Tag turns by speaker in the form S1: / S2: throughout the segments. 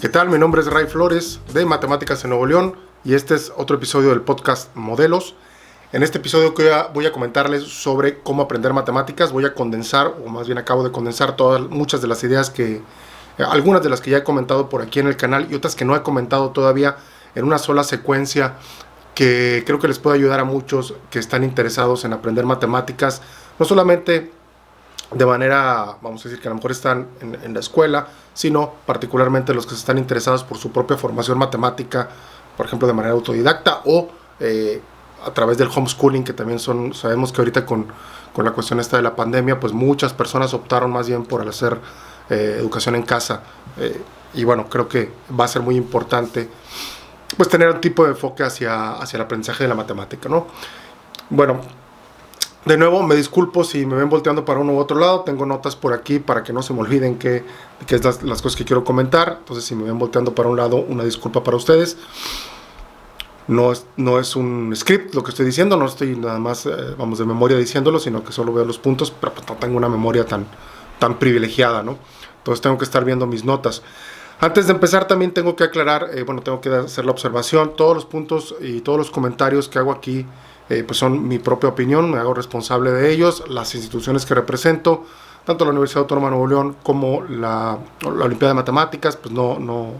S1: ¿Qué tal? Mi nombre es Ray Flores de Matemáticas en Nuevo León y este es otro episodio del podcast Modelos. En este episodio voy a comentarles sobre cómo aprender matemáticas. Voy a condensar, o más bien acabo de condensar muchas de las ideas algunas de las que ya he comentado por aquí en el canal y otras que no he comentado todavía en una sola secuencia que creo que les puede ayudar a muchos que están interesados en aprender matemáticas, no solamente de manera, vamos a decir que a lo mejor están en la escuela, sino particularmente los que están interesados por su propia formación matemática, por ejemplo de manera autodidacta o a través del homeschooling, que también sabemos que ahorita con la cuestión esta de la pandemia, pues muchas personas optaron más bien por hacer educación en casa, y bueno, creo que va a ser muy importante pues tener un tipo de enfoque hacia el aprendizaje de la matemática, ¿no? Bueno, de nuevo, me disculpo si me ven volteando para uno u otro lado. Tengo notas por aquí para que no se me olviden qué es las cosas que quiero comentar. Entonces, si me ven volteando para un lado, una disculpa para ustedes. No es un script lo que estoy diciendo. No estoy nada más, de memoria diciéndolo, sino que solo veo los puntos, pero pues no tengo una memoria tan privilegiada, ¿no? Entonces, tengo que estar viendo mis notas. Antes de empezar, también tengo que aclarar, tengo que hacer la observación. Todos los puntos y todos los comentarios que hago aquí pues son mi propia opinión, me hago responsable de ellos. Las instituciones que represento, tanto la Universidad Autónoma de Nuevo León como la Olimpiada de Matemáticas, pues no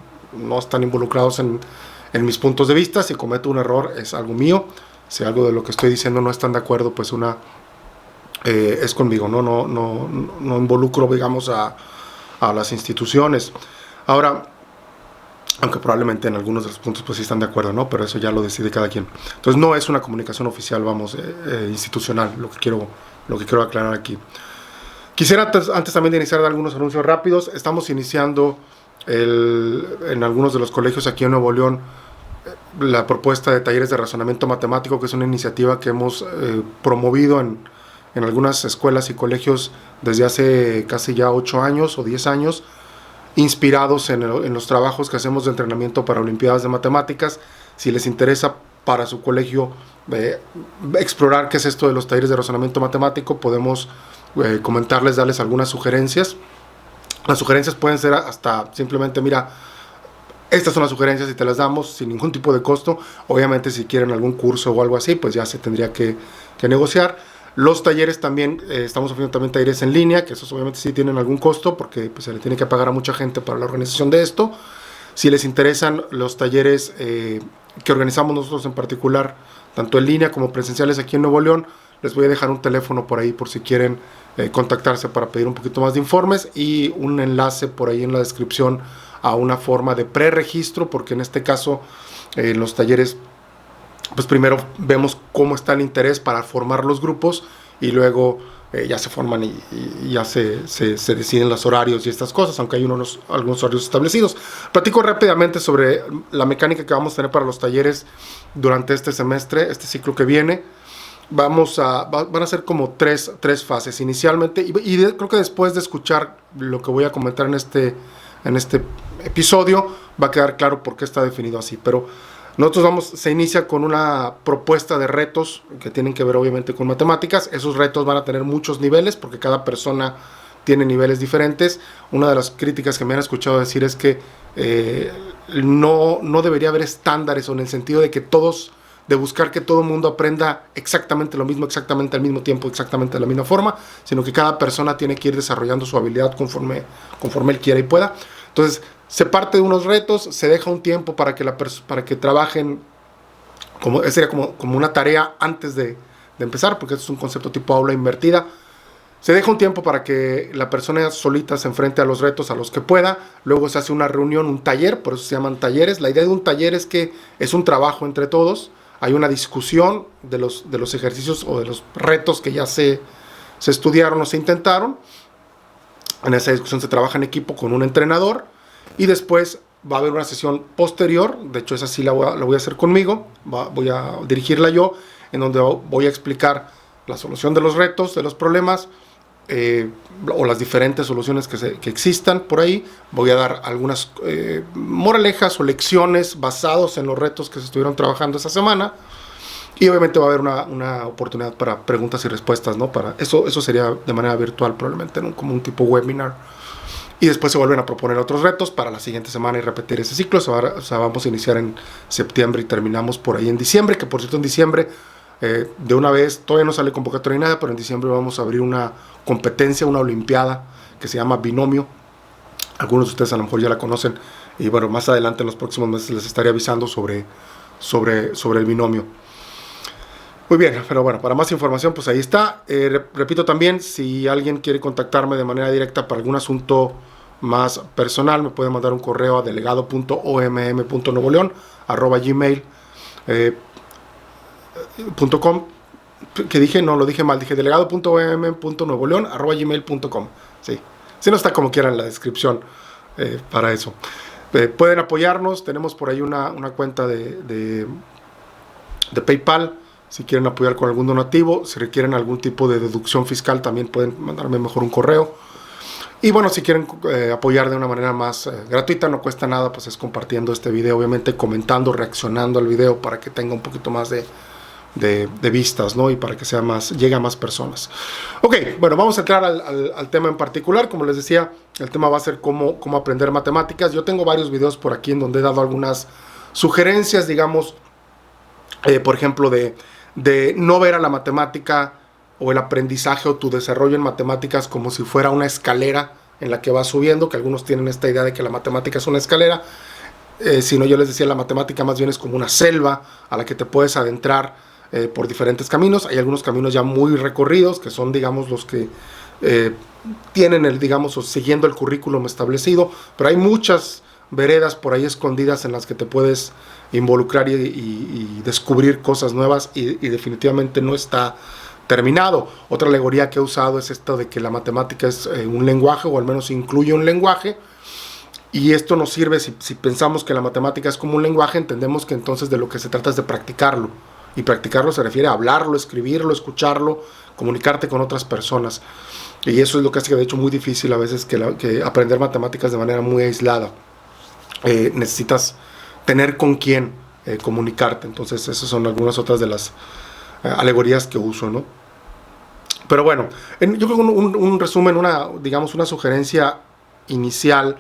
S1: están involucrados en mis puntos de vista. Si cometo un error es algo mío, si algo de lo que estoy diciendo no están de acuerdo, pues es conmigo, no involucro, digamos, a las instituciones. Ahora, aunque probablemente en algunos de los puntos pues sí están de acuerdo, ¿no? Pero eso ya lo decide cada quien. Entonces no es una comunicación oficial, institucional, lo que quiero aclarar aquí. Quisiera antes también de iniciar algunos anuncios rápidos. Estamos iniciando en algunos de los colegios aquí en Nuevo León la propuesta de talleres de razonamiento matemático, que es una iniciativa que hemos promovido en algunas escuelas y colegios desde hace casi ya 8 años o 10 años, inspirados en los trabajos que hacemos de entrenamiento para Olimpiadas de Matemáticas. Si les interesa para su colegio explorar qué es esto de los talleres de razonamiento matemático, podemos comentarles, darles algunas sugerencias. Las sugerencias pueden ser hasta simplemente, mira, estas son las sugerencias y te las damos sin ningún tipo de costo. Obviamente si quieren algún curso o algo así, pues ya se tendría que negociar. Los talleres también, estamos ofreciendo también talleres en línea, que esos obviamente sí tienen algún costo porque pues, se le tiene que pagar a mucha gente para la organización de esto. Si les interesan los talleres que organizamos nosotros en particular, tanto en línea como presenciales aquí en Nuevo León, les voy a dejar un teléfono por ahí por si quieren contactarse para pedir un poquito más de informes y un enlace por ahí en la descripción a una forma de preregistro, porque en este caso en los talleres pues primero vemos cómo está el interés para formar los grupos y luego ya se forman y ya se deciden los horarios y estas cosas, aunque hay algunos horarios establecidos. Platico rápidamente sobre la mecánica que vamos a tener para los talleres durante este semestre, este ciclo que viene. Van a ser como tres fases inicialmente y creo que después de escuchar lo que voy a comentar en este episodio va a quedar claro por qué está definido así, pero se inicia con una propuesta de retos que tienen que ver obviamente con matemáticas. Esos retos van a tener muchos niveles porque cada persona tiene niveles diferentes. Una de las críticas que me han escuchado decir es que no debería haber estándares, o en el sentido de buscar que todo el mundo aprenda exactamente lo mismo, exactamente al mismo tiempo, exactamente de la misma forma, sino que cada persona tiene que ir desarrollando su habilidad conforme él quiera y pueda. Entonces, se parte de unos retos, se deja un tiempo para que trabajen, sería como una tarea antes de empezar, porque esto es un concepto tipo aula invertida. Se deja un tiempo para que la persona solita se enfrente a los retos a los que pueda. Luego se hace una reunión, un taller, por eso se llaman talleres. La idea de un taller es que es un trabajo entre todos. Hay una discusión de los ejercicios o de los retos que ya se estudiaron o se intentaron. En esa discusión se trabaja en equipo con un entrenador y después va a haber una sesión posterior. De hecho, esa sí la voy a hacer conmigo, voy a dirigirla yo, en donde voy a explicar la solución de los retos, de los problemas, o las diferentes soluciones que existan por ahí. Voy a dar algunas moralejas o lecciones basados en los retos que se estuvieron trabajando esa semana. Y obviamente va a haber una oportunidad para preguntas y respuestas, ¿no? Para eso sería de manera virtual, probablemente, ¿no? Como un tipo webinar. Y después se vuelven a proponer otros retos para la siguiente semana y repetir ese ciclo. O sea, vamos a iniciar en septiembre y terminamos por ahí en diciembre, que por cierto en diciembre, de una vez, todavía no sale convocatoria ni nada, pero en diciembre vamos a abrir una competencia, una olimpiada que se llama Binomio. Algunos de ustedes a lo mejor ya la conocen, y bueno, más adelante en los próximos meses les estaré avisando sobre el binomio. Muy bien, pero bueno, para más información pues ahí está. Repito también, si alguien quiere contactarme de manera directa para algún asunto más personal, me puede mandar un correo a delegado.omm.nuevoleón@gmail.com. Que dije, no, lo dije mal, dije delegado.omm.nuevoleón@gmail.com. Sí, si no está como quieran en la descripción para eso. Pueden apoyarnos, tenemos por ahí una cuenta de PayPal, si quieren apoyar con algún donativo. Si requieren algún tipo de deducción fiscal, también pueden mandarme mejor un correo. Y bueno, si quieren apoyar de una manera más gratuita, no cuesta nada, pues es compartiendo este video, obviamente comentando, reaccionando al video para que tenga un poquito más de vistas, ¿no? Y para que llegue a más personas. Ok, bueno, vamos a entrar al tema en particular. Como les decía, el tema va a ser cómo aprender matemáticas. Yo tengo varios videos por aquí en donde he dado algunas sugerencias, digamos, por ejemplo, de no ver a la matemática o el aprendizaje o tu desarrollo en matemáticas como si fuera una escalera en la que vas subiendo, que algunos tienen esta idea de que la matemática es una escalera. Sino yo les decía, la matemática más bien es como una selva a la que te puedes adentrar por diferentes caminos. Hay algunos caminos ya muy recorridos, que son, digamos, los que tienen digamos, o siguiendo el currículum establecido, pero hay muchas veredas por ahí escondidas en las que te puedes involucrar y descubrir cosas nuevas, y definitivamente no está terminado. Otra alegoría que he usado es esto de que la matemática es un lenguaje, o al menos incluye un lenguaje. Y esto nos sirve, si pensamos que la matemática es como un lenguaje, entendemos que entonces de lo que se trata es de practicarlo. Y practicarlo se refiere a hablarlo, escribirlo, escucharlo, comunicarte con otras personas. Y eso es lo que hace, de hecho, muy difícil a veces que aprender matemáticas de manera muy aislada. Necesitas tener con quién comunicarte. Entonces esas son algunas otras de las alegorías que uso, ¿no? Pero bueno, yo creo que un resumen, digamos, una sugerencia inicial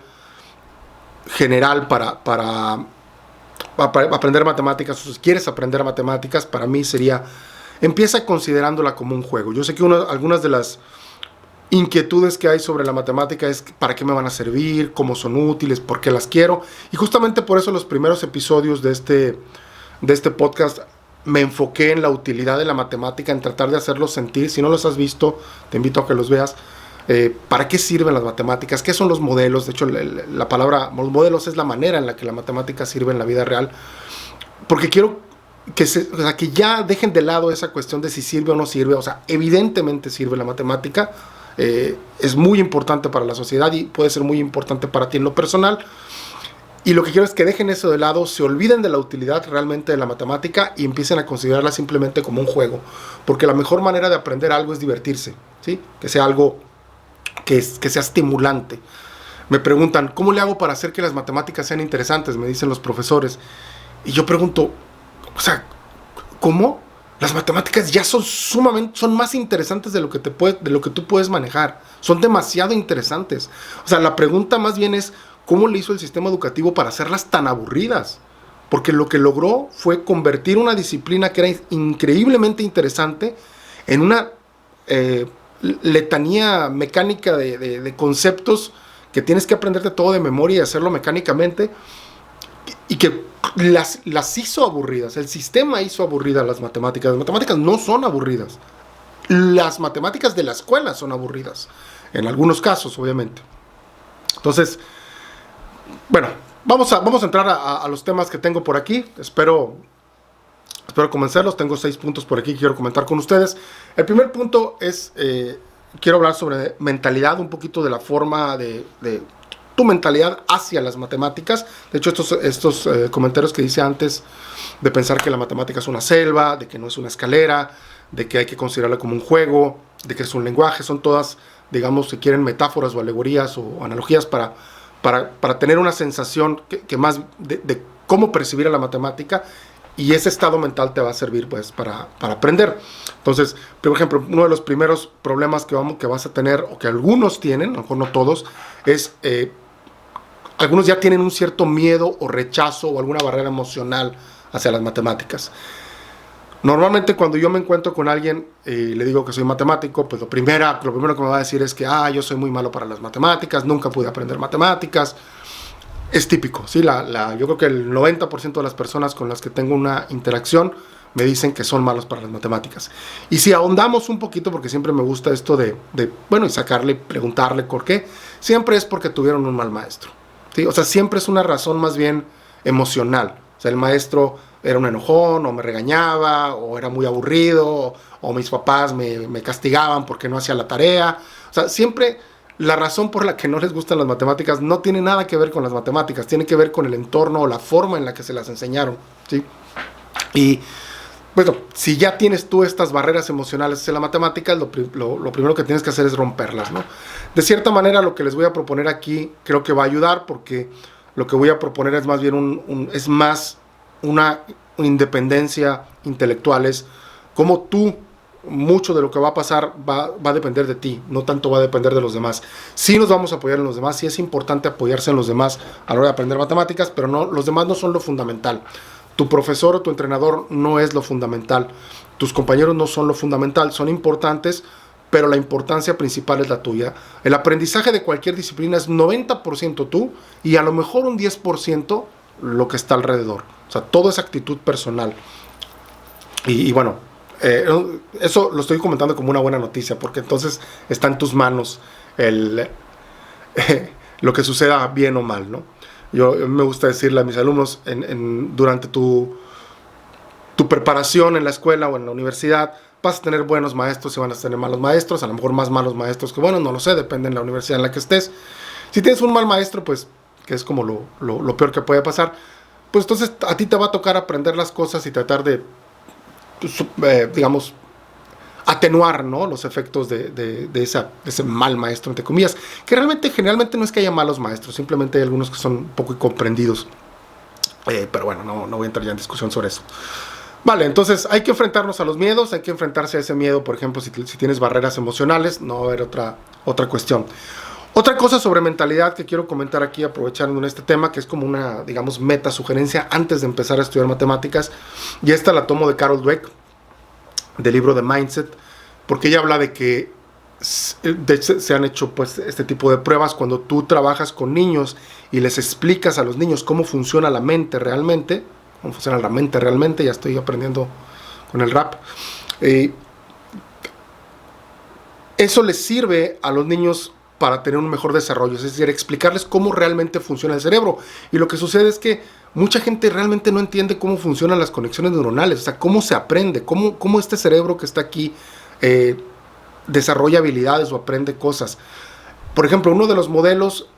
S1: general para aprender matemáticas, o si quieres aprender matemáticas, para mí sería: empieza considerándola como un juego. Yo sé que algunas de las inquietudes que hay sobre la matemática es para qué me van a servir, cómo son útiles, por qué las quiero, y justamente por eso los primeros episodios de este podcast me enfoqué en la utilidad de la matemática, en tratar de hacerlos sentir. Si no los has visto, te invito a que los veas. ¿Para qué sirven las matemáticas? ¿Qué son los modelos? De hecho, la palabra los modelos es la manera en la que la matemática sirve en la vida real. Porque quiero que ya dejen de lado esa cuestión de si sirve o no sirve. O sea, evidentemente sirve la matemática. Es muy importante para la sociedad y puede ser muy importante para ti en lo personal. Y lo que quiero es que dejen eso de lado, se olviden de la utilidad realmente de la matemática y empiecen a considerarla simplemente como un juego. Porque la mejor manera de aprender algo es divertirse, ¿sí? Que sea algo que sea estimulante. Me preguntan, ¿cómo le hago para hacer que las matemáticas sean interesantes? Me dicen los profesores. Y yo pregunto, o sea, ¿cómo? Las matemáticas ya son más interesantes de lo que tú puedes manejar. Son demasiado interesantes. O sea, la pregunta más bien es, ¿cómo le hizo el sistema educativo para hacerlas tan aburridas? Porque lo que logró fue convertir una disciplina que era increíblemente interesante en una letanía mecánica de conceptos que tienes que aprenderte todo de memoria y hacerlo mecánicamente, y que las hizo aburridas. El sistema hizo aburridas las matemáticas. Las matemáticas no son aburridas. Las matemáticas de la escuela son aburridas, en algunos casos, obviamente. Entonces, bueno, vamos a entrar a los temas que tengo por aquí. Espero comenzarlos. Tengo 6 puntos por aquí que quiero comentar con ustedes. El primer punto es, quiero hablar sobre mentalidad, un poquito de la forma de tu mentalidad hacia las matemáticas. De hecho, estos comentarios que hice antes, de pensar que la matemática es una selva, de que no es una escalera, de que hay que considerarla como un juego, de que es un lenguaje, son todas, digamos, si quieren, metáforas o alegorías o analogías para tener una sensación que más de cómo percibir a la matemática. y ese estado mental te va a servir pues para aprender. Entonces, por ejemplo, uno de los primeros problemas que vas a tener, o que algunos tienen, a lo mejor no todos, es algunos ya tienen un cierto miedo o rechazo o alguna barrera emocional hacia las matemáticas. Normalmente cuando yo me encuentro con alguien y le digo que soy matemático, pues lo primero que me va a decir es que yo soy muy malo para las matemáticas, nunca pude aprender matemáticas. Es típico, ¿sí? Yo creo que el 90% de las personas con las que tengo una interacción me dicen que son malos para las matemáticas. Y si ahondamos un poquito, porque siempre me gusta esto de y sacarle, preguntarle por qué, siempre es porque tuvieron un mal maestro, ¿sí? O sea, siempre es una razón más bien emocional. O sea, el maestro era un enojón, o me regañaba, o era muy aburrido, o mis papás me castigaban porque no hacía la tarea. O sea, siempre la razón por la que no les gustan las matemáticas no tiene nada que ver con las matemáticas, tiene que ver con el entorno o la forma en la que se las enseñaron, ¿sí? Y bueno, si ya tienes tú estas barreras emocionales hacia la matemática, lo primero que tienes que hacer es romperlas, ¿no? De cierta manera, lo que les voy a proponer aquí creo que va a ayudar, porque lo que voy a proponer es más bien una independencia intelectual. Es como tú, mucho de lo que va a pasar va a depender de ti, no tanto va a depender de los demás. Sí nos vamos a apoyar en los demás, sí es importante apoyarse en los demás a la hora de aprender matemáticas, pero no, los demás no son lo fundamental. Tu profesor o tu entrenador no es lo fundamental. Tus compañeros no son lo fundamental, son importantes, pero la importancia principal es la tuya. El aprendizaje de cualquier disciplina es 90% tú y a lo mejor un 10% lo que está alrededor. O sea, todo es actitud personal. Y bueno, eso lo estoy comentando como una buena noticia, porque entonces está en tus manos lo que suceda bien o mal, ¿no? Yo me gusta decirle a mis alumnos durante tu preparación en la escuela o en la universidad, vas a tener buenos maestros y van a tener malos maestros, a lo mejor más malos maestros que buenos, no lo sé, depende de la universidad en la que estés. Si tienes un mal maestro, pues, que es como lo peor que puede pasar, pues entonces a ti te va a tocar aprender las cosas y tratar de, digamos, atenuar, ¿no?, los efectos de ese mal maestro, entre comillas, que generalmente no es que haya malos maestros, simplemente hay algunos que son un poco incomprendidos. Pero bueno, no voy a entrar ya en discusión sobre eso. Vale, entonces hay que enfrentarnos a los miedos, hay que enfrentarse a ese miedo, por ejemplo, si tienes barreras emocionales, no va a haber otra cuestión. Otra cosa sobre mentalidad que quiero comentar aquí, aprovechando en este tema, que es como una, digamos, meta sugerencia antes de empezar a estudiar matemáticas, y esta la tomo de Carol Dweck, del libro de Mindset, porque ella habla de que de hecho se han hecho pues este tipo de pruebas cuando tú trabajas con niños y les explicas a los niños cómo funciona la mente realmente, ya estoy aprendiendo con el rap, eso les sirve a los niños para tener un mejor desarrollo, es decir, explicarles cómo realmente funciona el cerebro. Y lo que sucede es que mucha gente realmente no entiende cómo funcionan las conexiones neuronales, o sea, cómo se aprende, cómo este cerebro que está aquí desarrolla habilidades o aprende cosas. Por ejemplo, uno de los modelos,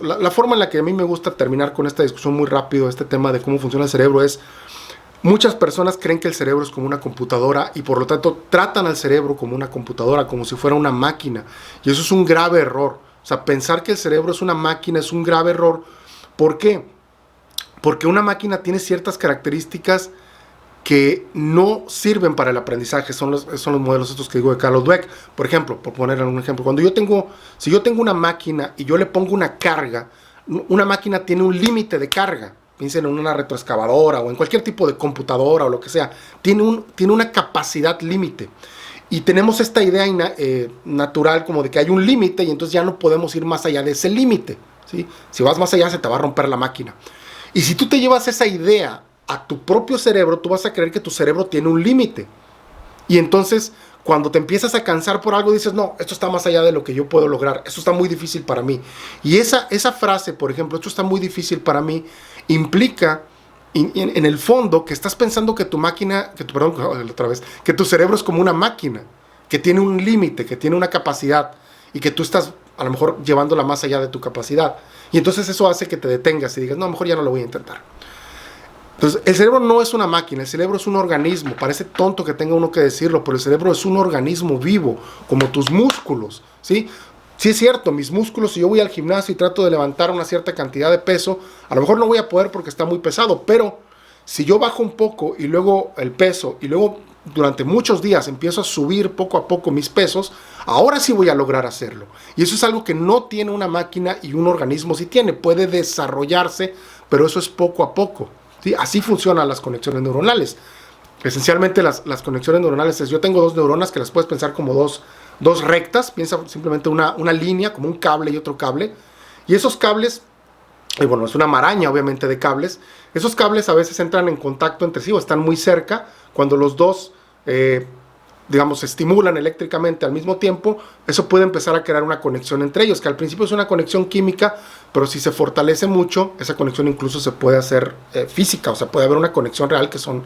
S1: la forma en la que a mí me gusta terminar con esta discusión muy rápido, este tema de cómo funciona el cerebro, es: muchas personas creen que el cerebro es como una computadora y por lo tanto tratan al cerebro como una computadora, como si fuera una máquina. Y eso es un grave error. O sea, pensar que el cerebro es una máquina es un grave error. ¿Por qué? Porque una máquina tiene ciertas características que no sirven para el aprendizaje. Son los modelos estos que digo de Carol Dweck. Por ejemplo, por poner un ejemplo, si yo tengo una máquina y yo le pongo una carga, una máquina tiene un límite de carga. Piensen en una retroexcavadora o en cualquier tipo de computadora o lo que sea. Tiene una capacidad límite. Y tenemos esta idea natural como de que hay un límite y entonces ya no podemos ir más allá de ese límite, ¿sí? Si vas más allá se te va a romper la máquina. Y si tú te llevas esa idea a tu propio cerebro, tú vas a creer que tu cerebro tiene un límite. Y entonces, cuando te empiezas a cansar por algo, dices: no, esto está más allá de lo que yo puedo lograr. Esto está muy difícil para mí. Y esa frase, por ejemplo, esto está muy difícil para mí, implica en el fondo que estás pensando que que tu cerebro es como una máquina, que tiene un límite, que tiene una capacidad y que tú estás a lo mejor llevándola más allá de tu capacidad. Y entonces eso hace que te detengas y digas: no, a lo mejor ya no lo voy a intentar. Entonces, el cerebro no es una máquina, el cerebro es un organismo. Parece tonto que tenga uno que decirlo, pero el cerebro es un organismo vivo, como tus músculos, ¿sí? Sí es cierto, mis músculos, si yo voy al gimnasio y trato de levantar una cierta cantidad de peso, a lo mejor no voy a poder porque está muy pesado, pero Si yo bajo un poco y luego el peso y luego durante muchos días empiezo a subir poco a poco mis pesos, ahora sí voy a lograr hacerlo. Y eso es algo que no tiene una máquina y un organismo sí tiene. Puede desarrollarse, pero eso es poco a poco, ¿sí? Así funcionan las conexiones neuronales. Esencialmente las conexiones neuronales yo tengo dos neuronas que las puedes pensar como dos rectas. Piensa simplemente una línea, como un cable y otro cable. Y esos cables, bueno, es una maraña obviamente de cables. Esos cables a veces entran en contacto entre sí o están muy cerca. Cuando los dos, digamos, se estimulan eléctricamente al mismo tiempo, eso puede empezar a crear una conexión entre ellos, que al principio es una conexión química, pero si se fortalece mucho, esa conexión incluso se puede hacer física, o sea, puede haber una conexión real que son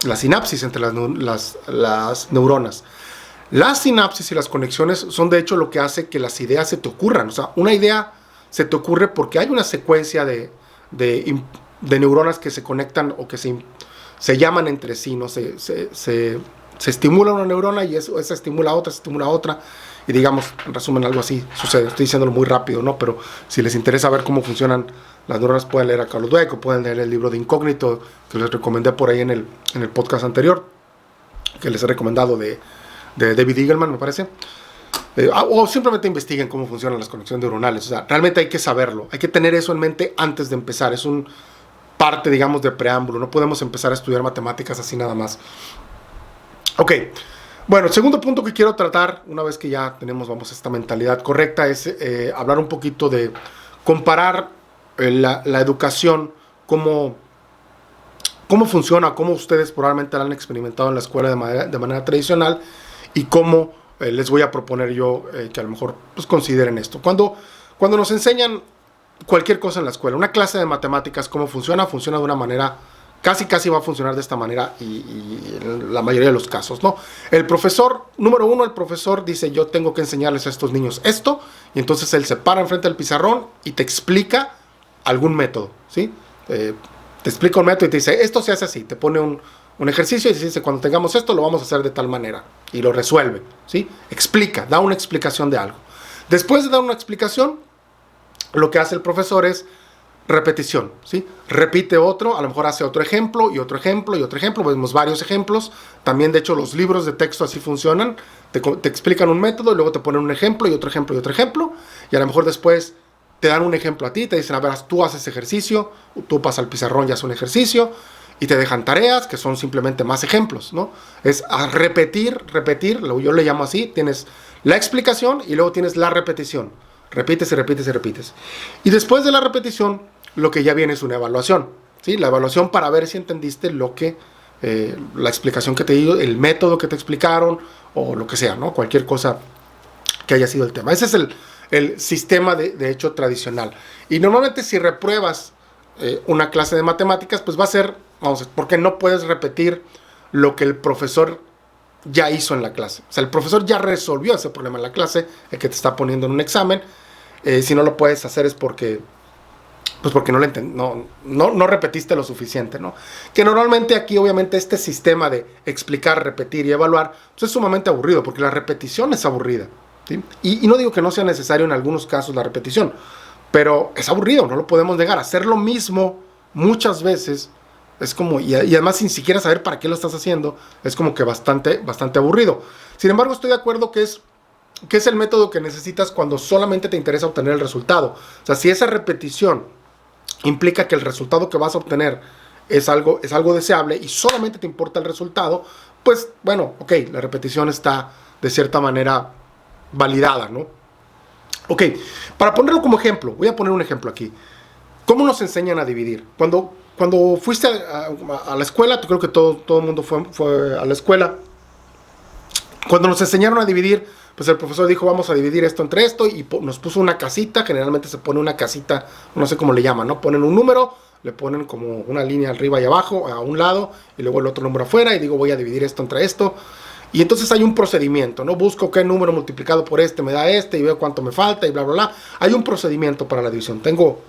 S1: la sinapsis entre las neuronas. Las sinapsis y las conexiones son de hecho lo que hace que las ideas se te ocurran. O sea, una idea se te ocurre porque hay una secuencia de neuronas que se conectan o que se llaman entre sí, ¿no? Se estimula una neurona y esa estimula a otra. Y digamos, en resumen, algo así sucede. Estoy diciéndolo muy rápido, ¿no? Pero si les interesa ver cómo funcionan las neuronas, pueden leer a Carlos Dweck o pueden leer el libro de Incógnito que les recomendé por ahí en el podcast anterior, que les he recomendado de David Eagleman, me parece. O simplemente investiguen cómo funcionan las conexiones neuronales. O sea, realmente hay que saberlo. Hay que tener eso en mente antes de empezar. Es un parte, digamos, de preámbulo. No podemos empezar a estudiar matemáticas así nada más. Ok. Bueno, el segundo punto que quiero tratar, una vez que ya tenemos, esta mentalidad correcta, es hablar un poquito de comparar la educación, cómo funciona, cómo ustedes probablemente la han experimentado en la escuela de manera tradicional y cómo les voy a proponer yo que a lo mejor pues, consideren esto. Cuando nos enseñan cualquier cosa en la escuela, una clase de matemáticas, ¿cómo funciona? Funciona de una manera, casi va a funcionar de esta manera y en la mayoría de los casos, ¿no? El profesor, número uno, el profesor dice, yo tengo que enseñarles a estos niños esto, y entonces él se para enfrente del pizarrón y te explica algún método, ¿sí? Te explica un método y te dice, esto se hace así, te pone un ejercicio y dice, cuando tengamos esto lo vamos a hacer de tal manera, y lo resuelve, ¿sí? Explica, da una explicación de algo. Después de dar una explicación, lo que hace el profesor es repetición, ¿sí? Repite otro, a lo mejor hace otro ejemplo y otro ejemplo y otro ejemplo, vemos varios ejemplos. También, de hecho, los libros de texto así funcionan, te explican un método y luego te ponen un ejemplo y otro ejemplo y otro ejemplo, y a lo mejor después te dan un ejemplo a ti, te dicen, a ver, tú haces ejercicio, tú pasas al pizarrón y haces un ejercicio, y te dejan tareas que son simplemente más ejemplos, ¿no? Es a repetir, yo le llamo así, tienes la explicación y luego tienes la repetición. Repites y repites y repites. Y después de la repetición, lo que ya viene es una evaluación, ¿sí? La evaluación para ver si entendiste la explicación que te dio, el método que te explicaron, o lo que sea, ¿no? Cualquier cosa que haya sido el tema. Ese es el sistema de hecho tradicional. Y normalmente si repruebas una clase de matemáticas, pues va a ser, porque no puedes repetir lo que el profesor ya hizo en la clase. O sea, el profesor ya resolvió ese problema en la clase, el que te está poniendo en un examen. Si no lo puedes hacer es porque no repetiste lo suficiente, ¿no? Que normalmente aquí, obviamente, este sistema de explicar, repetir y evaluar pues es sumamente aburrido, porque la repetición es aburrida, ¿sí? Y no digo que no sea necesario en algunos casos la repetición, pero es aburrido, no lo podemos negar. Hacer lo mismo muchas veces es como, y además sin siquiera saber para qué lo estás haciendo, es como que bastante aburrido. Sin embargo, estoy de acuerdo que es el método que necesitas cuando solamente te interesa obtener el resultado. O sea, si esa repetición implica que el resultado que vas a obtener es algo deseable y solamente te importa el resultado, pues bueno, ok, la repetición está de cierta manera validada, ¿no? Ok, para ponerlo como ejemplo, voy a poner un ejemplo aquí. ¿Cómo nos enseñan a dividir? Cuando fuiste a la escuela, creo que todo el mundo fue a la escuela. Cuando nos enseñaron a dividir, pues el profesor dijo, vamos a dividir esto entre esto, y nos puso una casita. Generalmente se pone una casita, no sé cómo le llaman, ¿no? Ponen un número, le ponen como una línea arriba y abajo, a un lado, y luego el otro número afuera, y digo, voy a dividir esto entre esto. Y entonces hay un procedimiento, ¿no? Busco qué número multiplicado por este me da este, y veo cuánto me falta, y bla, bla, bla. Hay un procedimiento para la división. Tengo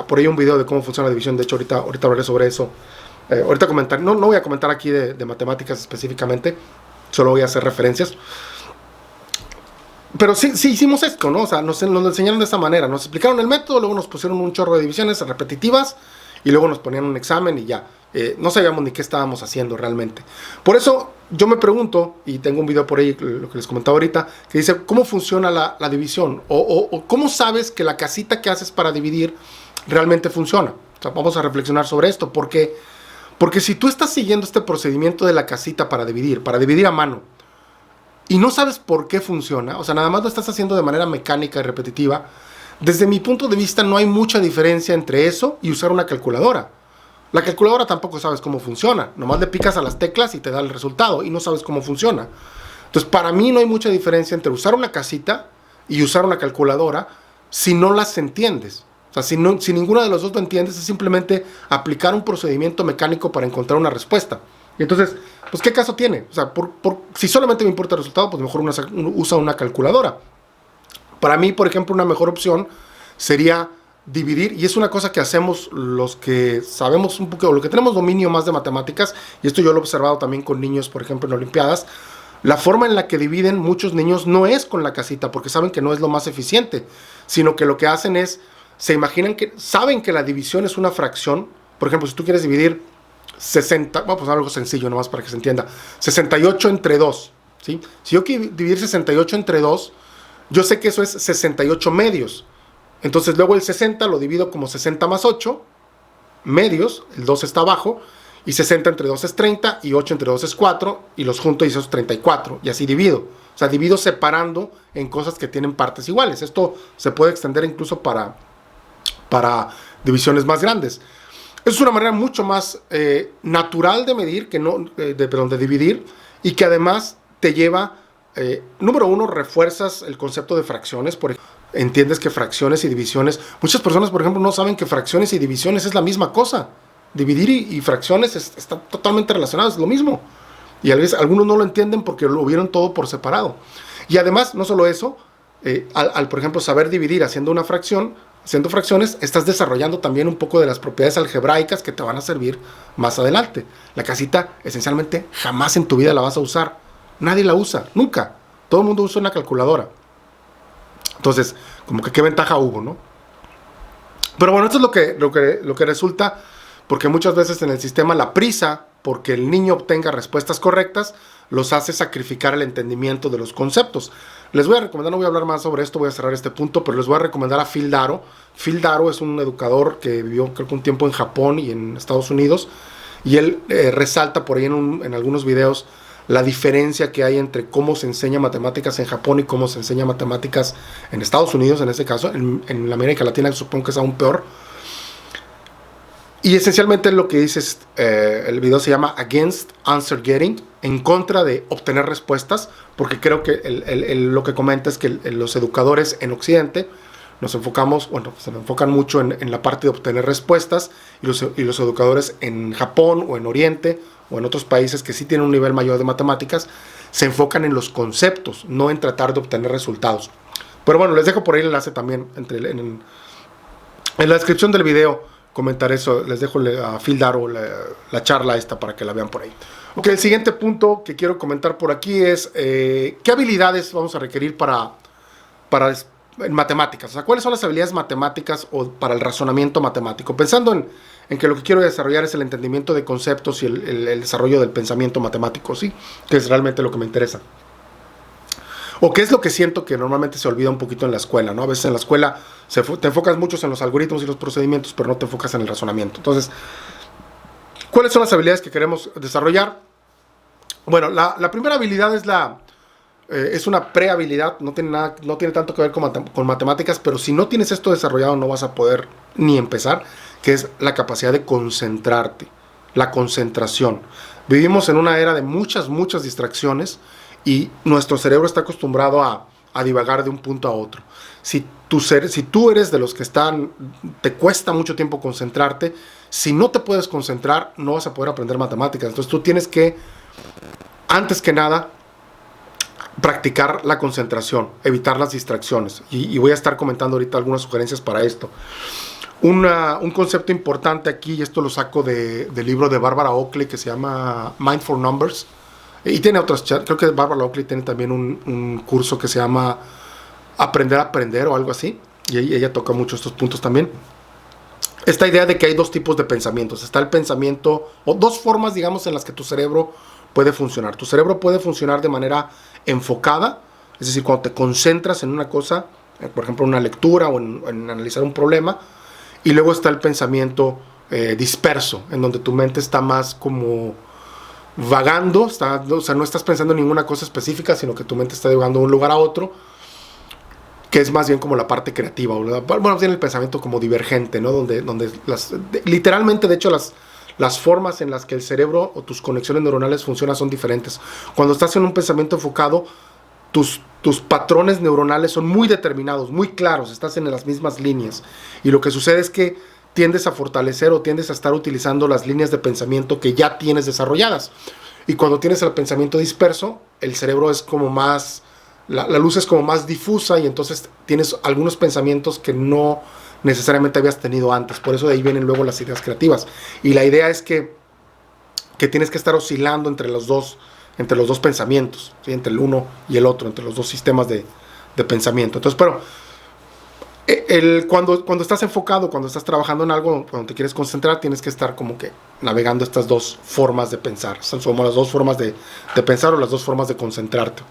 S1: por ahí un video de cómo funciona la división. De hecho, ahorita hablaré sobre eso. Ahorita comentar, no voy a comentar aquí de matemáticas específicamente, solo voy a hacer referencias. Pero sí hicimos esto, ¿no? O sea, nos enseñaron de esta manera. Nos explicaron el método, luego nos pusieron un chorro de divisiones repetitivas, y luego nos ponían un examen y ya. No sabíamos ni qué estábamos haciendo realmente. Por eso yo me pregunto, y tengo un video por ahí, lo que les comentaba ahorita, que dice, ¿cómo funciona la división? O ¿cómo sabes que la casita que haces para dividir realmente funciona? O sea, vamos a reflexionar sobre esto, porque si tú estás siguiendo este procedimiento de la casita para dividir a mano, y no sabes por qué funciona, o sea, nada más lo estás haciendo de manera mecánica y repetitiva, desde mi punto de vista no hay mucha diferencia entre eso y usar una calculadora. La calculadora tampoco sabes cómo funciona, nomás le picas a las teclas y te da el resultado y no sabes cómo funciona. Entonces, para mí no hay mucha diferencia entre usar una casita y usar una calculadora si no las entiendes. O sea, si ninguna de los dos lo entiendes, es simplemente aplicar un procedimiento mecánico para encontrar una respuesta. Y entonces, pues, ¿qué caso tiene? O sea, si solamente me importa el resultado, pues mejor usa una calculadora. Para mí, por ejemplo, una mejor opción sería dividir, y es una cosa que hacemos los que sabemos un poco, lo que tenemos dominio más de matemáticas, y esto yo lo he observado también con niños, por ejemplo, en Olimpiadas. La forma en la que dividen muchos niños no es con la casita, porque saben que no es lo más eficiente, sino que lo que hacen es, saben que la división es una fracción. Por ejemplo, si tú quieres dividir 60, vamos a poner algo sencillo nomás para que se entienda, 68 entre 2, ¿sí? Si yo quiero dividir 68 entre 2, yo sé que eso es 68 medios. Entonces luego el 60 lo divido como 60 más 8 medios, el 2 está abajo, y 60 entre 2 es 30, y 8 entre 2 es 4, y los junto y eso es 34, y así divido. O sea, divido separando en cosas que tienen partes iguales. Esto se puede extender incluso para divisiones más grandes. Es una manera mucho más natural de medir, de dividir, y que además te lleva, número uno, refuerzas el concepto de fracciones. Por ejemplo, entiendes que fracciones y divisiones, muchas personas, por ejemplo, no saben que fracciones y divisiones es la misma cosa. Dividir y fracciones están totalmente relacionados, es lo mismo. Y a veces algunos no lo entienden porque lo vieron todo por separado. Y además, no solo eso, por ejemplo, saber dividir haciendo una fracción, haciendo fracciones, estás desarrollando también un poco de las propiedades algebraicas que te van a servir más adelante. La casita, esencialmente, jamás en tu vida la vas a usar. Nadie la usa, nunca. Todo el mundo usa una calculadora. Entonces, como que qué ventaja hubo, ¿no? Pero bueno, esto es lo que resulta, porque muchas veces en el sistema la prisa, porque el niño obtenga respuestas correctas, los hace sacrificar el entendimiento de los conceptos. Les voy a recomendar, no voy a hablar más sobre esto, voy a cerrar este punto, pero les voy a recomendar a Phil Daro. Phil Daro es un educador que vivió, creo que un tiempo en Japón y en Estados Unidos, y él resalta por ahí en algunos videos la diferencia que hay entre cómo se enseña matemáticas en Japón y cómo se enseña matemáticas en Estados Unidos, en este caso. En la América Latina supongo que es aún peor. Y esencialmente lo que dice el video se llama Against Answer Getting, en contra de obtener respuestas, porque creo que lo que comenta es que los educadores en Occidente nos enfocamos, se enfocan mucho en la parte de obtener respuestas, y los educadores en Japón o en Oriente o en otros países que sí tienen un nivel mayor de matemáticas, se enfocan en los conceptos, no en tratar de obtener resultados. Pero bueno, les dejo por ahí el enlace también, en la descripción del video comentar eso, les dejo a Phil Daro la charla esta para que la vean por ahí. Ok, el siguiente punto que quiero comentar por aquí es ¿qué habilidades vamos a requerir en matemáticas? O sea, ¿cuáles son las habilidades matemáticas o para el razonamiento matemático? Pensando en que lo que quiero desarrollar es el entendimiento de conceptos y el desarrollo del pensamiento matemático, ¿sí? Que es realmente lo que me interesa. O qué es lo que siento que normalmente se olvida un poquito en la escuela, ¿no? A veces en la escuela te enfocas mucho en los algoritmos y los procedimientos, pero no te enfocas en el razonamiento. Entonces, ¿cuáles son las habilidades que queremos desarrollar? Bueno, la primera habilidad es una prehabilidad, no tiene tanto que ver con matemáticas, pero si no tienes esto desarrollado no vas a poder ni empezar, que es la capacidad de concentrarte, la concentración. Vivimos en una era de muchas distracciones y nuestro cerebro está acostumbrado a divagar de un punto a otro. Si tú eres de los que te cuesta mucho tiempo concentrarte, si no te puedes concentrar, no vas a poder aprender matemáticas. Entonces tú tienes que, antes que nada, practicar la concentración, evitar las distracciones. Y voy a estar comentando ahorita algunas sugerencias para esto. Un concepto importante aquí, y esto lo saco del libro de Barbara Oakley que se llama Mind for Numbers. Y tiene otras, creo que Barbara Oakley tiene también un curso que se llama Aprender a Aprender o algo así. Y ella toca mucho estos puntos también. esta idea de que hay dos tipos de pensamientos. Está el pensamiento, o dos formas, digamos, en las que tu cerebro puede funcionar. Tu cerebro puede funcionar de manera enfocada, es decir, cuando te concentras en una cosa, por ejemplo, en una lectura o en analizar un problema. Y luego está el pensamiento disperso, en donde tu mente está más como vagando, o sea, no estás pensando en ninguna cosa específica, sino que tu mente está divagando de un lugar a otro, que es más bien como la parte creativa, bueno, tiene el pensamiento como divergente, ¿no? Donde literalmente, de hecho, las formas en las que el cerebro o tus conexiones neuronales funcionan son diferentes. Cuando estás en un pensamiento enfocado, tus patrones neuronales son muy determinados, muy claros, estás en las mismas líneas. Y lo que sucede es que tiendes a fortalecer o tiendes a estar utilizando las líneas de pensamiento que ya tienes desarrolladas. Y cuando tienes el pensamiento disperso, el cerebro es como más, la luz es como más difusa y entonces tienes algunos pensamientos que no necesariamente habías tenido antes. Por eso de ahí vienen luego las ideas creativas. Y la idea es que tienes que estar oscilando entre los dos pensamientos, ¿sí? Entre el uno y el otro, entre los dos sistemas de pensamiento. Entonces, pero cuando estás enfocado, cuando estás trabajando en algo, cuando te quieres concentrar, tienes que estar como que navegando estas dos formas de pensar. Son como las dos formas de pensar o las dos formas de concentrarte.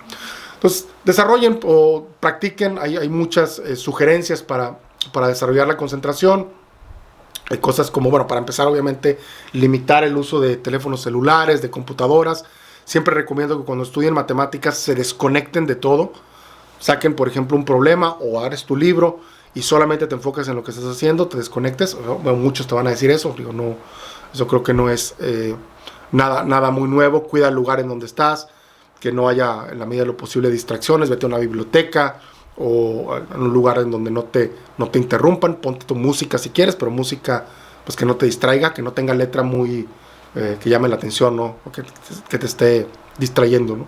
S1: Entonces, desarrollen o practiquen. Hay muchas sugerencias para desarrollar la concentración. Hay cosas como, bueno, para empezar, obviamente, limitar el uso de teléfonos celulares, de computadoras. Siempre recomiendo que cuando estudien matemáticas se desconecten de todo. Saquen, por ejemplo, un problema o abres tu libro y solamente te enfocas en lo que estás haciendo, te desconectes. Bueno, muchos te van a decir eso. Digo, no, eso creo que no es nada muy nuevo. Cuida el lugar en donde estás, que no haya, en la medida de lo posible, distracciones. Vete a una biblioteca o a un lugar en donde no te interrumpan. Ponte tu música si quieres, pero música pues que no te distraiga, que no tenga letra muy que llame la atención, ¿no? O que te esté distrayendo, ¿no?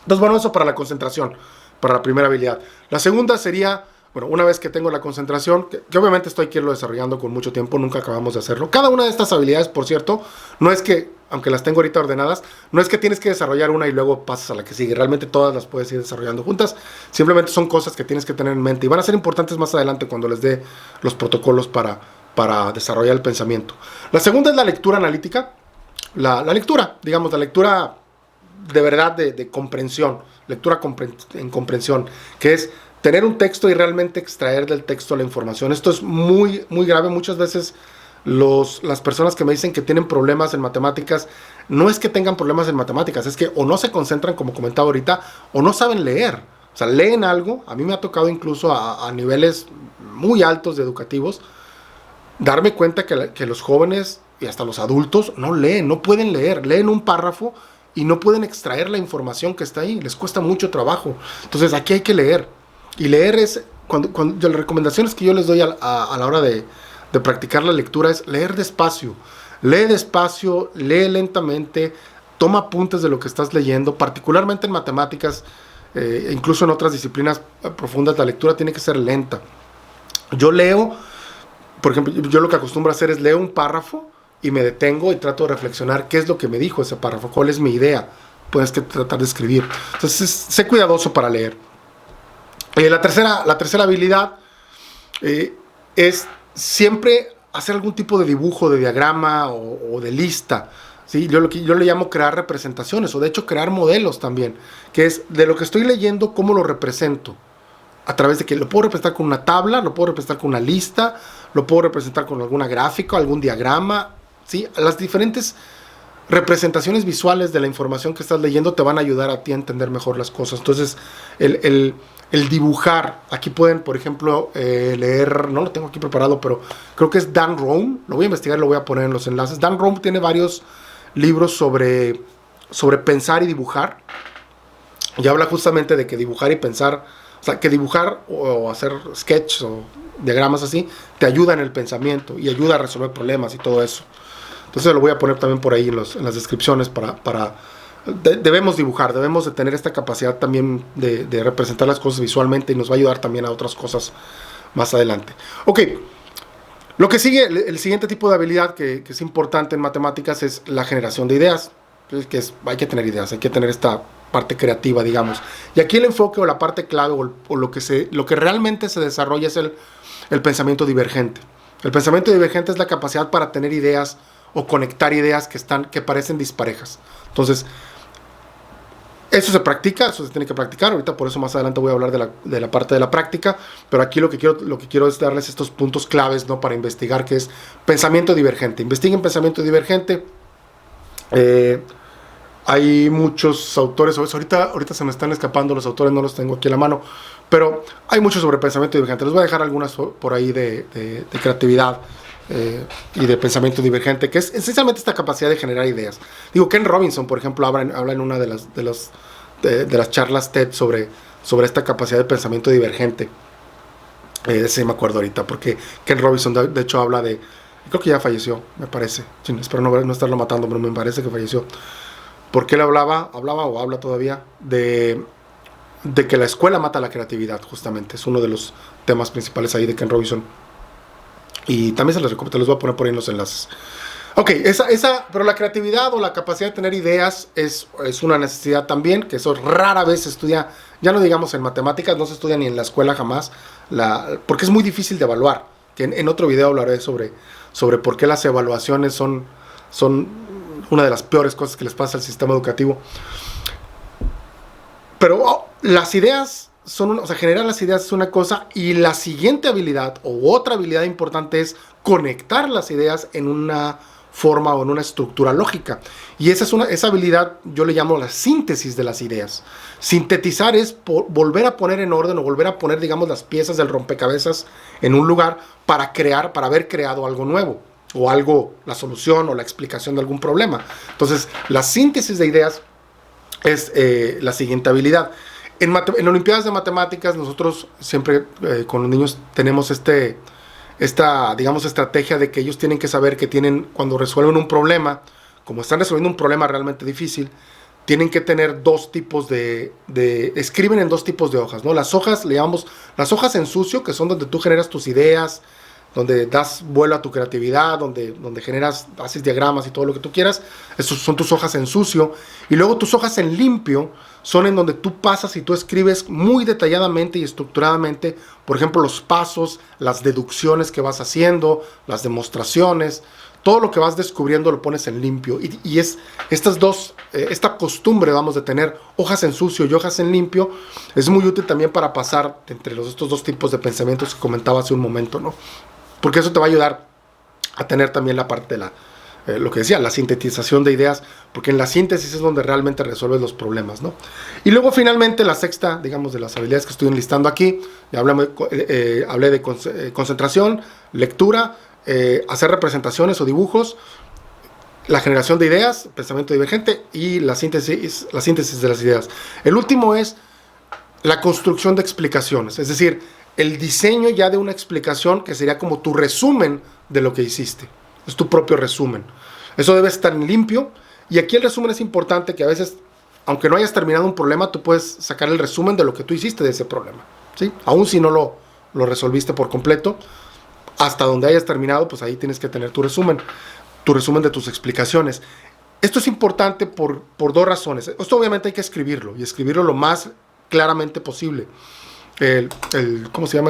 S1: Entonces, bueno, eso para la concentración, para la primera habilidad. La segunda sería, bueno, una vez que tengo la concentración, que obviamente estoy aquí lo desarrollando con mucho tiempo, nunca acabamos de hacerlo. Cada una de estas habilidades, por cierto, no es que, aunque las tengo ahorita ordenadas, no es que tienes que desarrollar una y luego pasas a la que sigue. Realmente todas las puedes ir desarrollando juntas. Simplemente son cosas que tienes que tener en mente y van a ser importantes más adelante cuando les dé los protocolos para desarrollar el pensamiento. La segunda es la lectura analítica. La lectura, digamos, la lectura de verdad de comprensión, lectura en comprensión, que es tener un texto y realmente extraer del texto la información. Esto es muy, muy grave. Muchas veces las personas que me dicen que tienen problemas en matemáticas, no es que tengan problemas en matemáticas, es que o no se concentran, como comentaba ahorita, o no saben leer. O sea, leen algo. A mí me ha tocado incluso a niveles muy altos de educativos, darme cuenta que los jóvenes y hasta los adultos no leen, no pueden leer. Leen un párrafo y no pueden extraer la información que está ahí. Les cuesta mucho trabajo. Entonces aquí hay que leer. Y leer es, cuando las recomendaciones que yo les doy a la hora de practicar la lectura es leer despacio. Lee despacio, lee lentamente, toma apuntes de lo que estás leyendo, particularmente en matemáticas, incluso en otras disciplinas profundas, la lectura tiene que ser lenta. Yo leo, por ejemplo, yo lo que acostumbro a hacer es leo un párrafo y me detengo y trato de reflexionar qué es lo que me dijo ese párrafo, cuál es mi idea, puedes que tratar de escribir. Entonces, sé cuidadoso para leer. La tercera habilidad es siempre hacer algún tipo de dibujo, de diagrama o de lista. ¿Sí? Yo le llamo crear representaciones, o de hecho crear modelos también, que es de lo que estoy leyendo, cómo lo represento. A través de que lo puedo representar con una tabla, lo puedo representar con una lista, lo puedo representar con alguna gráfica, algún diagrama. ¿Sí? Las diferentes representaciones visuales de la información que estás leyendo te van a ayudar a ti a entender mejor las cosas. Entonces, el dibujar, aquí pueden, por ejemplo, leer, no lo tengo aquí preparado, pero creo que es Dan Rohn, lo voy a investigar y lo voy a poner en los enlaces. Dan Rohn tiene varios libros sobre pensar y dibujar, y habla justamente de que dibujar y pensar, o sea, que dibujar o hacer sketches o diagramas así, te ayuda en el pensamiento y ayuda a resolver problemas y todo eso. Entonces lo voy a poner también por ahí en las descripciones debemos dibujar, debemos de tener esta capacidad también de representar las cosas visualmente y nos va a ayudar también a otras cosas más adelante. Ok, lo que sigue, el siguiente tipo de habilidad que es importante en matemáticas es la generación de ideas. Hay que tener ideas, hay que tener esta parte creativa, digamos. Y aquí el enfoque o la parte clave o lo que realmente se desarrolla es el pensamiento divergente. El pensamiento divergente es la capacidad para tener ideas o conectar ideas que parecen disparejas. Entonces, eso se practica, eso se tiene que practicar. Ahorita por eso más adelante voy a hablar de la parte de la práctica. Pero aquí lo que quiero es darles estos puntos claves, ¿no? Para investigar qué es pensamiento divergente. Investiguen pensamiento divergente. Hay muchos autores sobre eso. Ahorita se me están escapando los autores, no los tengo aquí a la mano. Pero hay mucho sobre pensamiento divergente. Les voy a dejar algunas por ahí de creatividad. Y de pensamiento divergente, que es esencialmente esta capacidad de generar ideas. Digo, Ken Robinson, por ejemplo, habla en una de las charlas TED sobre esta capacidad de pensamiento divergente. Sí me acuerdo ahorita, porque Ken Robinson de hecho habla de, creo que ya falleció, me parece, sí, espero no estarlo matando, pero me parece que falleció, porque él hablaba o habla todavía de que la escuela mata la creatividad, justamente. Es uno de los temas principales ahí de Ken Robinson. Y también se los voy a poner por ahí en los enlaces. Ok, pero la creatividad o la capacidad de tener ideas es una necesidad también, que eso rara vez se estudia, ya no digamos en matemáticas, no se estudia ni en la escuela jamás, porque es muy difícil de evaluar. Que en otro video hablaré sobre por qué las evaluaciones son una de las peores cosas que les pasa al sistema educativo. Pero las ideas generar las ideas es una cosa, y la siguiente habilidad o otra habilidad importante es conectar las ideas en una forma o en una estructura lógica. Y esa habilidad yo le llamo la síntesis de las ideas. Sintetizar es volver a poner en orden o volver a poner, digamos, las piezas del rompecabezas en un lugar para haber creado algo nuevo, o la solución o la explicación de algún problema. Entonces, la síntesis de ideas es la siguiente habilidad. En Olimpiadas de Matemáticas nosotros siempre con los niños tenemos esta, digamos, estrategia de que ellos tienen que saber que cuando resuelven un problema, como están resolviendo un problema realmente difícil, tienen que tener escriben en dos tipos de hojas, ¿no? Las hojas, le llamamos las hojas en sucio, que son donde tú generas tus ideas, donde das vuelo a tu creatividad, donde haces diagramas y todo lo que tú quieras. Esas son tus hojas en sucio. Y luego tus hojas en limpio son en donde tú pasas y tú escribes muy detalladamente y estructuradamente, por ejemplo, los pasos, las deducciones que vas haciendo, las demostraciones, todo lo que vas descubriendo lo pones en limpio. Y es esta costumbre, vamos, de tener hojas en sucio y hojas en limpio, es muy útil también para pasar entre estos dos tipos de pensamientos que comentaba hace un momento, ¿no? Porque eso te va a ayudar a tener también la parte de lo que decía, la sintetización de ideas, porque en la síntesis es donde realmente resuelves los problemas, ¿no? Y luego finalmente la sexta, digamos, de las habilidades que estoy enlistando aquí, ya hablé de concentración, lectura, hacer representaciones o dibujos, la generación de ideas, pensamiento divergente, y la síntesis de las ideas. El último es la construcción de explicaciones, es decir, el diseño ya de una explicación que sería como tu resumen de lo que hiciste. Es tu propio resumen. Eso debe estar limpio. Y aquí el resumen es importante, que a veces, aunque no hayas terminado un problema, tú puedes sacar el resumen de lo que tú hiciste de ese problema, ¿sí? Aún si no lo resolviste por completo, hasta donde hayas terminado, pues ahí tienes que tener tu resumen de tus explicaciones. Esto es importante por dos razones. Esto obviamente hay que escribirlo, y escribirlo lo más claramente posible. ¿Cómo se llama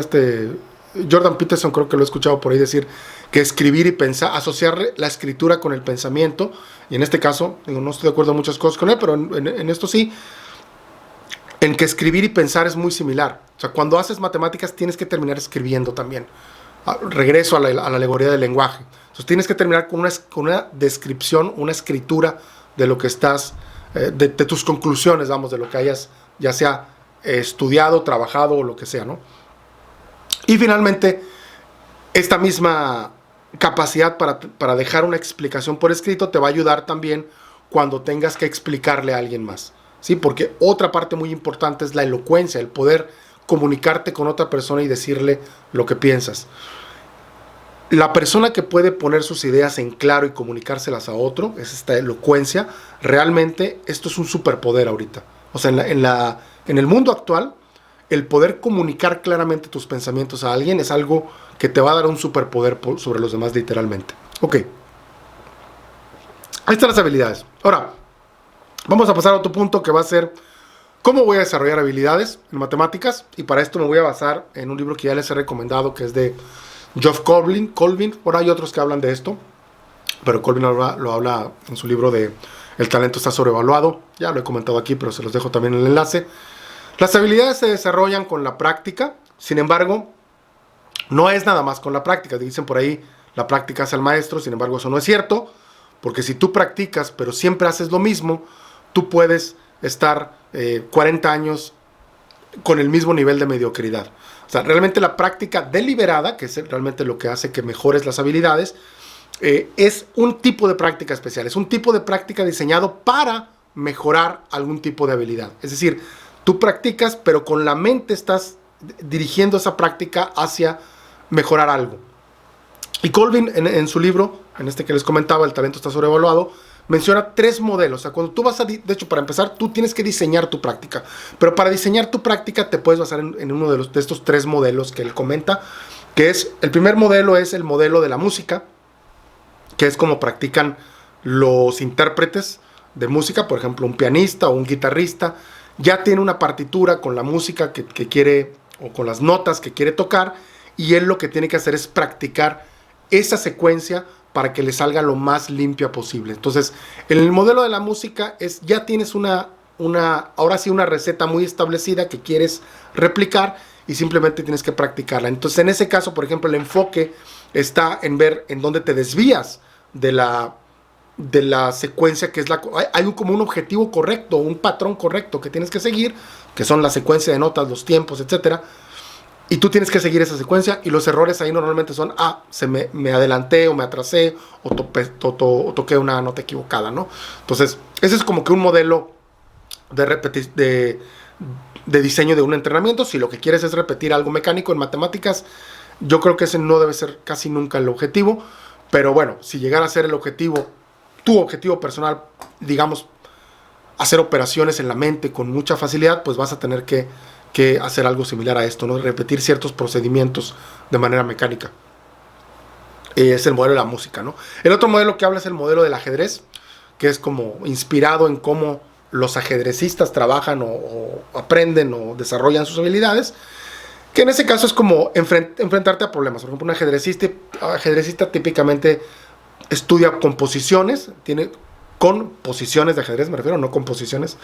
S1: Jordan Peterson, creo que lo he escuchado por ahí decir que escribir y pensar, asociar la escritura con el pensamiento, y en este caso, no estoy de acuerdo en muchas cosas con él, pero en esto sí, en que escribir y pensar es muy similar. O sea, cuando haces matemáticas tienes que terminar escribiendo también. Regreso a la alegoría del lenguaje. Entonces tienes que terminar con una descripción, una escritura de lo que de tus conclusiones, vamos, de lo que hayas, ya sea estudiado, trabajado o lo que sea, ¿no? Y finalmente, esta misma capacidad para dejar una explicación por escrito te va a ayudar también cuando tengas que explicarle a alguien más, ¿sí? Porque otra parte muy importante es la elocuencia, el poder comunicarte con otra persona y decirle lo que piensas. La persona que puede poner sus ideas en claro y comunicárselas a otro, es esta elocuencia. Realmente esto es un superpoder ahorita. O sea, en el mundo actual, el poder comunicar claramente tus pensamientos a alguien es algo que te va a dar un superpoder sobre los demás, literalmente. Ok. Ahí están las habilidades. Ahora, vamos a pasar a otro punto, que va a ser cómo voy a desarrollar habilidades en matemáticas. Y para esto me voy a basar en un libro que ya les he recomendado, que es de Geoff Colvin, por ahí otros que hablan de esto, pero Colvin lo habla en su libro de El talento está sobrevaluado. Ya lo he comentado aquí, pero se los dejo también en el enlace. Las habilidades se desarrollan con la práctica, sin embargo, no es nada más con la práctica. Dicen por ahí, la práctica hace al maestro, sin embargo eso no es cierto, porque si tú practicas, pero siempre haces lo mismo, tú puedes estar 40 años con el mismo nivel de mediocridad. O sea, realmente la práctica deliberada, que es realmente lo que hace que mejores las habilidades, es un tipo de práctica especial, es un tipo de práctica diseñado para mejorar algún tipo de habilidad. Es decir, tú practicas, pero con la mente estás dirigiendo esa práctica hacia mejorar algo. Y Colvin en su libro, en este que les comentaba, El talento está sobrevaluado, menciona 3 modelos. O sea, cuando tú vas de hecho, para empezar, tú tienes que diseñar tu práctica. Pero para diseñar tu práctica te puedes basar en uno de estos 3 modelos que él comenta, que es, el primer modelo es el modelo de la música, que es como practican los intérpretes de música, por ejemplo, un pianista o un guitarrista, ya tiene una partitura con la música que quiere, o con las notas que quiere tocar, y él lo que tiene que hacer es practicar esa secuencia para que le salga lo más limpia posible. Entonces, en el modelo de la música ya tienes ahora sí una receta muy establecida que quieres replicar y simplemente tienes que practicarla. Entonces, en ese caso, por ejemplo, el enfoque está en ver en dónde te desvías de la secuencia, que es hay como un objetivo correcto, un patrón correcto que tienes que seguir, que son la secuencia de notas, los tiempos, etcétera. Y tú tienes que seguir esa secuencia, y los errores ahí normalmente son, me adelanté o me atrasé o toqué una nota equivocada, ¿no? Entonces, ese es como que un modelo de diseño de un entrenamiento. Si lo que quieres es repetir algo mecánico en matemáticas, yo creo que ese no debe ser casi nunca el objetivo. Pero bueno, si llegara a ser el objetivo, tu objetivo personal, digamos, hacer operaciones en la mente con mucha facilidad, pues vas a tener que hacer algo similar a esto, ¿no? Repetir ciertos procedimientos de manera mecánica. Es el modelo de la música, ¿no? El otro modelo que habla es el modelo del ajedrez, que es como inspirado en cómo los ajedrecistas trabajan o aprenden o desarrollan sus habilidades, que en ese caso es como enfrentarte a problemas. Por ejemplo, un ajedrecista típicamente estudia composiciones, con posiciones de ajedrez, me refiero, no composiciones.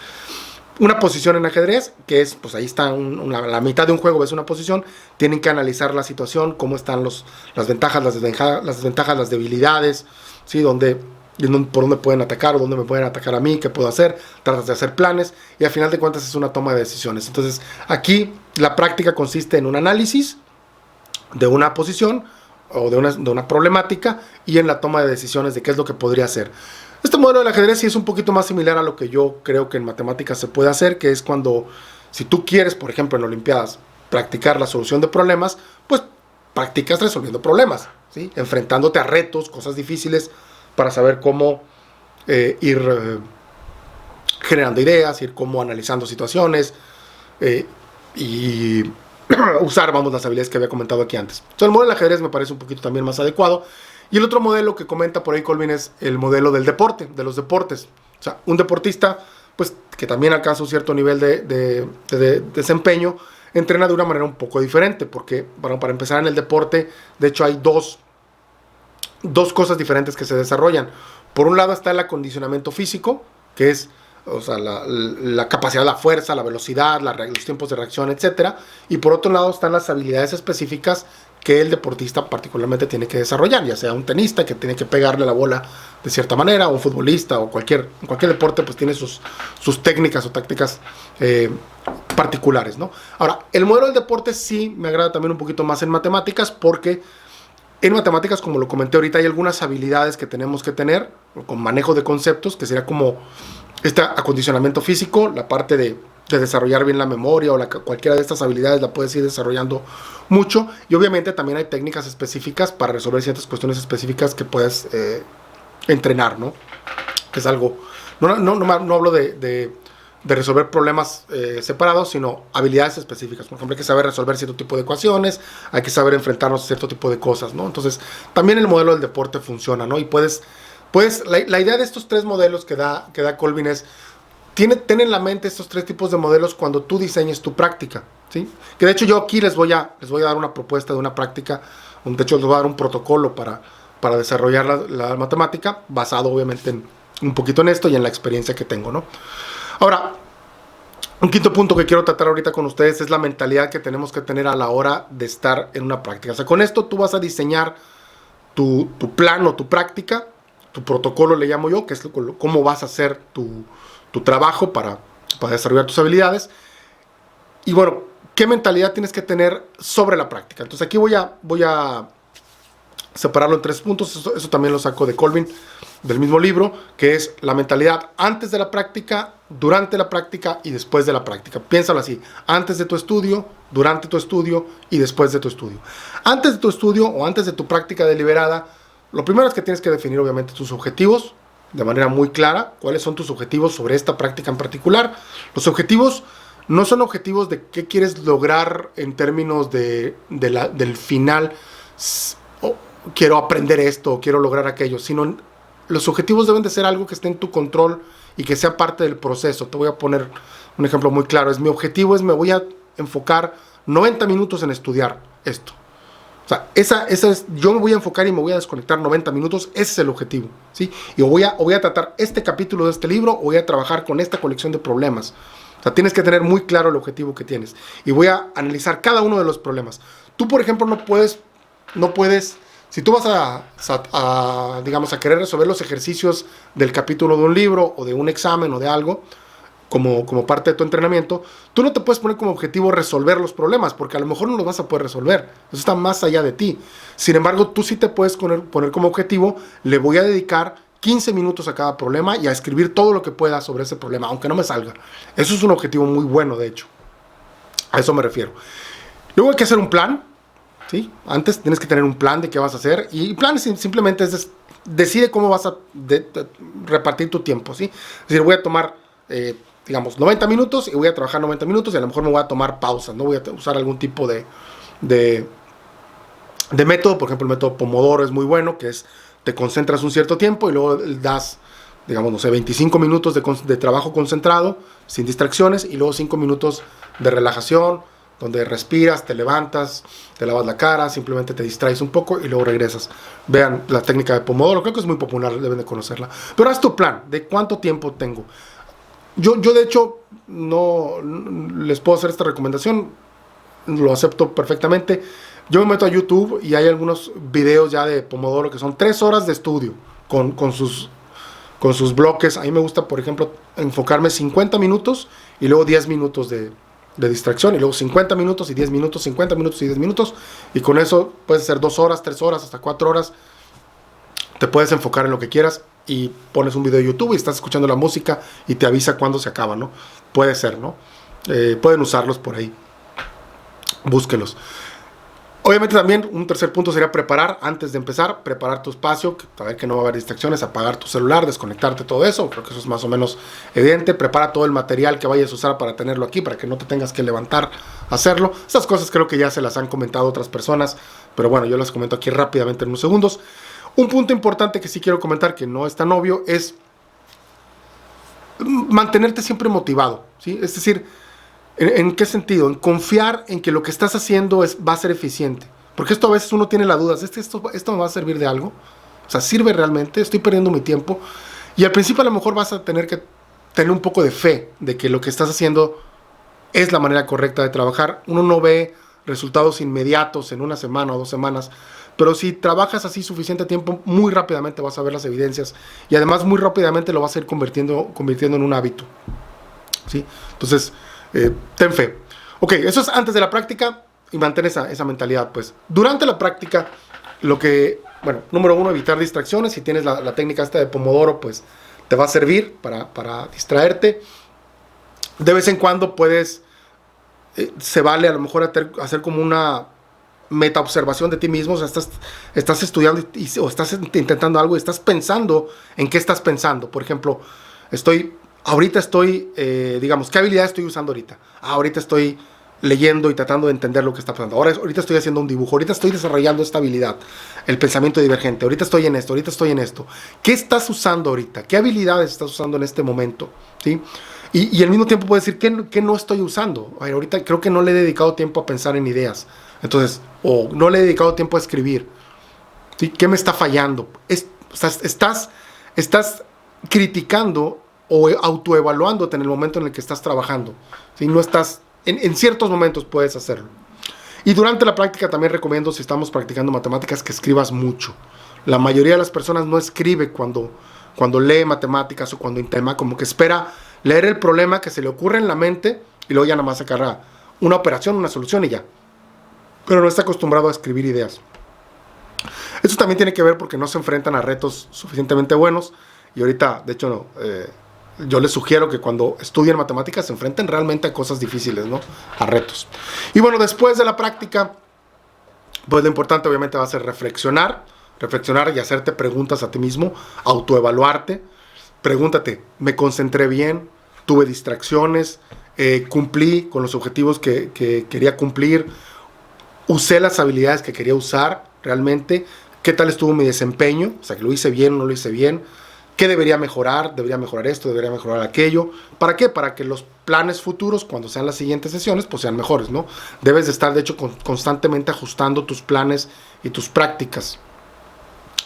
S1: Una posición en ajedrez, que es, pues ahí está la mitad de un juego, ves una posición, tienen que analizar la situación, cómo están las ventajas, las desventajas, las debilidades, ¿sí? Por dónde pueden atacar, o dónde me pueden atacar a mí, qué puedo hacer, tratas de hacer planes, y al final de cuentas es una toma de decisiones. Entonces, aquí la práctica consiste en un análisis de una posición, o de una problemática, y en la toma de decisiones de qué es lo que podría hacer. Este modelo del ajedrez sí es un poquito más similar a lo que yo creo que en matemáticas se puede hacer, que es cuando, si tú quieres, por ejemplo, en Olimpiadas, practicar la solución de problemas, pues practicas resolviendo problemas, ¿sí? Enfrentándote a retos, cosas difíciles, para saber cómo ir generando ideas, ir cómo analizando situaciones, y usar, las habilidades que había comentado aquí antes. Entonces, el modelo del ajedrez me parece un poquito también más adecuado. Y el otro modelo que comenta por ahí Colvin es el modelo del deporte, de los deportes. O sea, un deportista, pues, que también alcanza un cierto nivel de desempeño, entrena de una manera un poco diferente, porque, bueno, para empezar, en el deporte, de hecho, hay dos cosas diferentes que se desarrollan. Por un lado está el acondicionamiento físico, que es, o sea, la capacidad, la fuerza, la velocidad, los tiempos de reacción, etc. Y por otro lado están las habilidades específicas que el deportista particularmente tiene que desarrollar, ya sea un tenista que tiene que pegarle la bola de cierta manera, o un futbolista, o en cualquier deporte, pues tiene sus técnicas o tácticas particulares, ¿no? Ahora, el modelo del deporte sí me agrada también un poquito más en matemáticas, porque en matemáticas, como lo comenté ahorita, hay algunas habilidades que tenemos que tener con manejo de conceptos, que sería como este acondicionamiento físico, la parte de desarrollar bien la memoria, o cualquiera de estas habilidades la puedes ir desarrollando mucho. Y obviamente también hay técnicas específicas para resolver ciertas cuestiones específicas que puedes entrenar, ¿no? Que es algo, no hablo de resolver problemas separados, sino habilidades específicas. Por ejemplo, hay que saber resolver cierto tipo de ecuaciones, hay que saber enfrentarnos a cierto tipo de cosas, ¿no? Entonces, también el modelo del deporte funciona, ¿no? Y la idea de estos 3 modelos que da Colvin es, ten en la mente estos 3 tipos de modelos cuando tú diseñes tu práctica, ¿sí? Que de hecho yo aquí les voy a dar una propuesta de una práctica, De hecho, les voy a dar un protocolo para desarrollar la matemática, basado obviamente un poquito en esto y en la experiencia que tengo, ¿no? Ahora, un quinto punto que quiero tratar ahorita con ustedes es la mentalidad que tenemos que tener a la hora de estar en una práctica. O sea, con esto tú vas a diseñar tu plan o tu práctica, tu protocolo le llamo yo, que es cómo vas a hacer tu trabajo para desarrollar tus habilidades. Y bueno, ¿qué mentalidad tienes que tener sobre la práctica? Entonces aquí voy a separarlo en 3 puntos. Eso también lo saco de Colvin, del mismo libro, que es la mentalidad antes de la práctica, durante la práctica y después de la práctica. Piénsalo así: antes de tu estudio, durante tu estudio y después de tu estudio. Antes de tu estudio o antes de tu práctica deliberada, lo primero es que tienes que definir obviamente tus objetivos de manera muy clara. ¿Cuáles son tus objetivos sobre esta práctica en particular? Los objetivos no son objetivos de qué quieres lograr en términos del final. Quiero aprender esto o quiero lograr aquello, sino los objetivos deben de ser algo que esté en tu control y que sea parte del proceso. Te voy a poner un ejemplo muy claro. Mi objetivo me voy a enfocar 90 minutos en estudiar esto. O sea, yo me voy a enfocar y me voy a desconectar 90 minutos, ese es el objetivo, ¿sí? Y voy a tratar este capítulo de este libro, o voy a trabajar con esta colección de problemas. O sea, tienes que tener muy claro el objetivo que tienes. Y voy a analizar cada uno de los problemas. Tú, por ejemplo, no puedes, si tú vas digamos, a querer resolver los ejercicios del capítulo de un libro, o de un examen, o de algo, como parte de tu entrenamiento, tú no te puedes poner como objetivo resolver los problemas, porque a lo mejor no los vas a poder resolver. Eso está más allá de ti. Sin embargo, tú sí te puedes poner como objetivo: le voy a dedicar 15 minutos a cada problema y a escribir todo lo que pueda sobre ese problema, aunque no me salga. Eso es un objetivo muy bueno, de hecho. A eso me refiero. Luego hay que hacer un plan, ¿sí? Antes tienes que tener un plan de qué vas a hacer. Y el plan simplemente decide cómo vas a repartir tu tiempo, ¿sí? Es decir, voy a tomar, digamos, 90 minutos y voy a trabajar 90 minutos, y a lo mejor me voy a tomar pausas, ¿no? Voy a usar algún tipo de método. Por ejemplo, el método Pomodoro es muy bueno, que es: te concentras un cierto tiempo y luego das, digamos, no sé, 25 minutos de trabajo concentrado, sin distracciones, y luego 5 minutos de relajación, donde respiras, te levantas, te lavas la cara, simplemente te distraes un poco y luego regresas. Vean la técnica de Pomodoro, creo que es muy popular, deben de conocerla. Pero haz tu plan de cuánto tiempo tengo. Yo de hecho no les puedo hacer esta recomendación, lo acepto perfectamente. Yo me meto a YouTube y hay algunos videos ya de Pomodoro que son 3 horas de estudio con sus bloques. A mí me gusta, por ejemplo, enfocarme 50 minutos y luego 10 minutos de distracción, y luego 50 minutos y 10 minutos, 50 minutos y 10 minutos, y con eso puedes hacer 2 horas, 3 horas, hasta 4 horas. Te puedes enfocar en lo que quieras y pones un video de YouTube y estás escuchando la música y te avisa cuando se acaba, ¿no? Puede ser, ¿no? Pueden usarlos por ahí. Búsquelos. Obviamente también un tercer punto sería preparar, antes de empezar, preparar tu espacio, saber que no va a haber distracciones, apagar tu celular, desconectarte, todo eso. Creo que eso es más o menos evidente. Prepara todo el material que vayas a usar para tenerlo aquí, para que no te tengas que levantar a hacerlo. Esas cosas creo que ya se las han comentado otras personas, pero bueno, yo las comento aquí rápidamente en unos segundos. Un punto importante que sí quiero comentar, que no es tan obvio, es mantenerte siempre motivado, ¿sí? Es decir, ¿en qué sentido? En confiar en que lo que estás haciendo va a ser eficiente. Porque esto a veces uno tiene la duda: ¿esto me va a servir de algo? O sea, ¿sirve realmente? ¿Estoy perdiendo mi tiempo? Y al principio a lo mejor vas a tener que tener un poco de fe de que lo que estás haciendo es la manera correcta de trabajar. Uno no ve resultados inmediatos en 1 semana o 2 semanas, pero si trabajas así suficiente tiempo, muy rápidamente vas a ver las evidencias, y además muy rápidamente lo vas a ir convirtiendo en un hábito, ¿sí? Entonces, ten fe. Ok, eso es antes de la práctica, y mantén esa mentalidad, pues. Durante la práctica, número 1, evitar distracciones. Si tienes la técnica esta de Pomodoro, pues te va a servir para distraerte. De vez en cuando se vale a lo mejor hacer como una metaobservación de ti mismo. O sea, estás estudiando o estás intentando algo y estás pensando en qué estás pensando. Por ejemplo, ahorita estoy, digamos, ¿qué habilidad estoy usando ahorita? Ahorita estoy leyendo y tratando de entender lo que está pasando. Ahorita estoy haciendo un dibujo. Ahorita estoy desarrollando esta habilidad, el pensamiento divergente. Ahorita estoy en esto. Ahorita estoy en esto. ¿Qué estás usando ahorita? ¿Qué habilidades estás usando en este momento? ¿Sí? Y al mismo tiempo puedes decir, ¿qué no estoy usando? Ahorita creo que no le he dedicado tiempo a pensar en ideas. Entonces, o no le he dedicado tiempo a escribir. ¿Sí? ¿Qué me está fallando? Estás criticando o autoevaluándote en el momento en el que estás trabajando. ¿Sí? No estás, en ciertos momentos puedes hacerlo. Y durante la práctica también recomiendo, si estamos practicando matemáticas, que escribas mucho. La mayoría de las personas no escribe cuando lee matemáticas o cuando intenta, como que espera leer el problema que se le ocurre en la mente y luego ya nada más sacar una operación, una solución y ya. Pero no está acostumbrado a escribir ideas. Eso también tiene que ver porque no se enfrentan a retos suficientemente buenos. Y ahorita, de hecho, yo les sugiero que cuando estudien matemáticas se enfrenten realmente a cosas difíciles, ¿no? A retos. Y bueno, después de la práctica, pues lo importante obviamente va a ser reflexionar y hacerte preguntas a ti mismo, autoevaluarte. Pregúntate, ¿me concentré bien? ¿Tuve distracciones? ¿Cumplí con los objetivos que quería cumplir? ¿Usé las habilidades que quería usar realmente? ¿Qué tal estuvo mi desempeño? O sea, que lo hice bien o no lo hice bien. ¿Qué debería mejorar? ¿Debería mejorar esto? ¿Debería mejorar aquello? ¿Para qué? Para que los planes futuros, cuando sean las siguientes sesiones, pues sean mejores, ¿no? Debes de estar, de hecho, constantemente ajustando tus planes y tus prácticas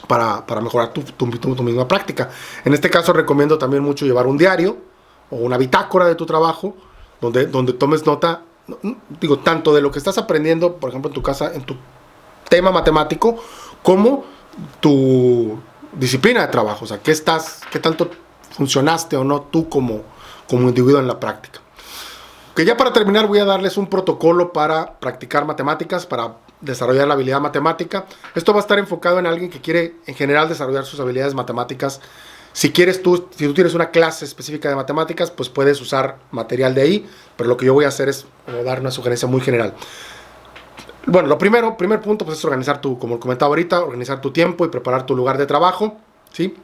S1: para mejorar tu misma práctica. En este caso recomiendo también mucho llevar un diario o una bitácora de tu trabajo donde tomes nota, digo, tanto de lo que estás aprendiendo, por ejemplo, en tu casa, en tu tema matemático, como tu disciplina de trabajo. O sea, qué tanto funcionaste o no tú como individuo en la práctica. Que ya para terminar voy a darles un protocolo para practicar matemáticas, para desarrollar la habilidad matemática. Esto va a estar enfocado en alguien que quiere en general desarrollar sus habilidades matemáticas. Si tú tienes una clase específica de matemáticas, pues puedes usar material de ahí, pero lo que yo voy a hacer es dar una sugerencia muy general. Bueno, primer punto pues es organizar como comentaba ahorita, organizar tu tiempo y preparar tu lugar de trabajo, ¿sí?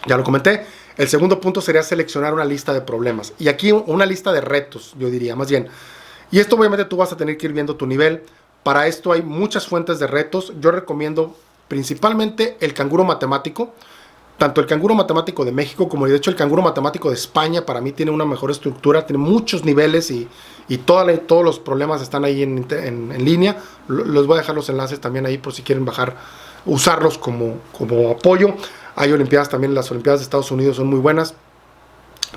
S1: Ya lo comenté. El segundo punto sería seleccionar una lista de problemas. Y aquí una lista de retos, yo diría, más bien. Y esto obviamente tú vas a tener que ir viendo tu nivel. Para esto hay muchas fuentes de retos. Yo recomiendo principalmente el canguro matemático. Tanto el canguro matemático de México como de hecho el canguro matemático de España para mí tiene una mejor estructura, tiene muchos niveles y todos los problemas están ahí en línea. Les voy a dejar los enlaces también ahí por si quieren usarlos como apoyo. Hay olimpiadas también, las olimpiadas de Estados Unidos son muy buenas,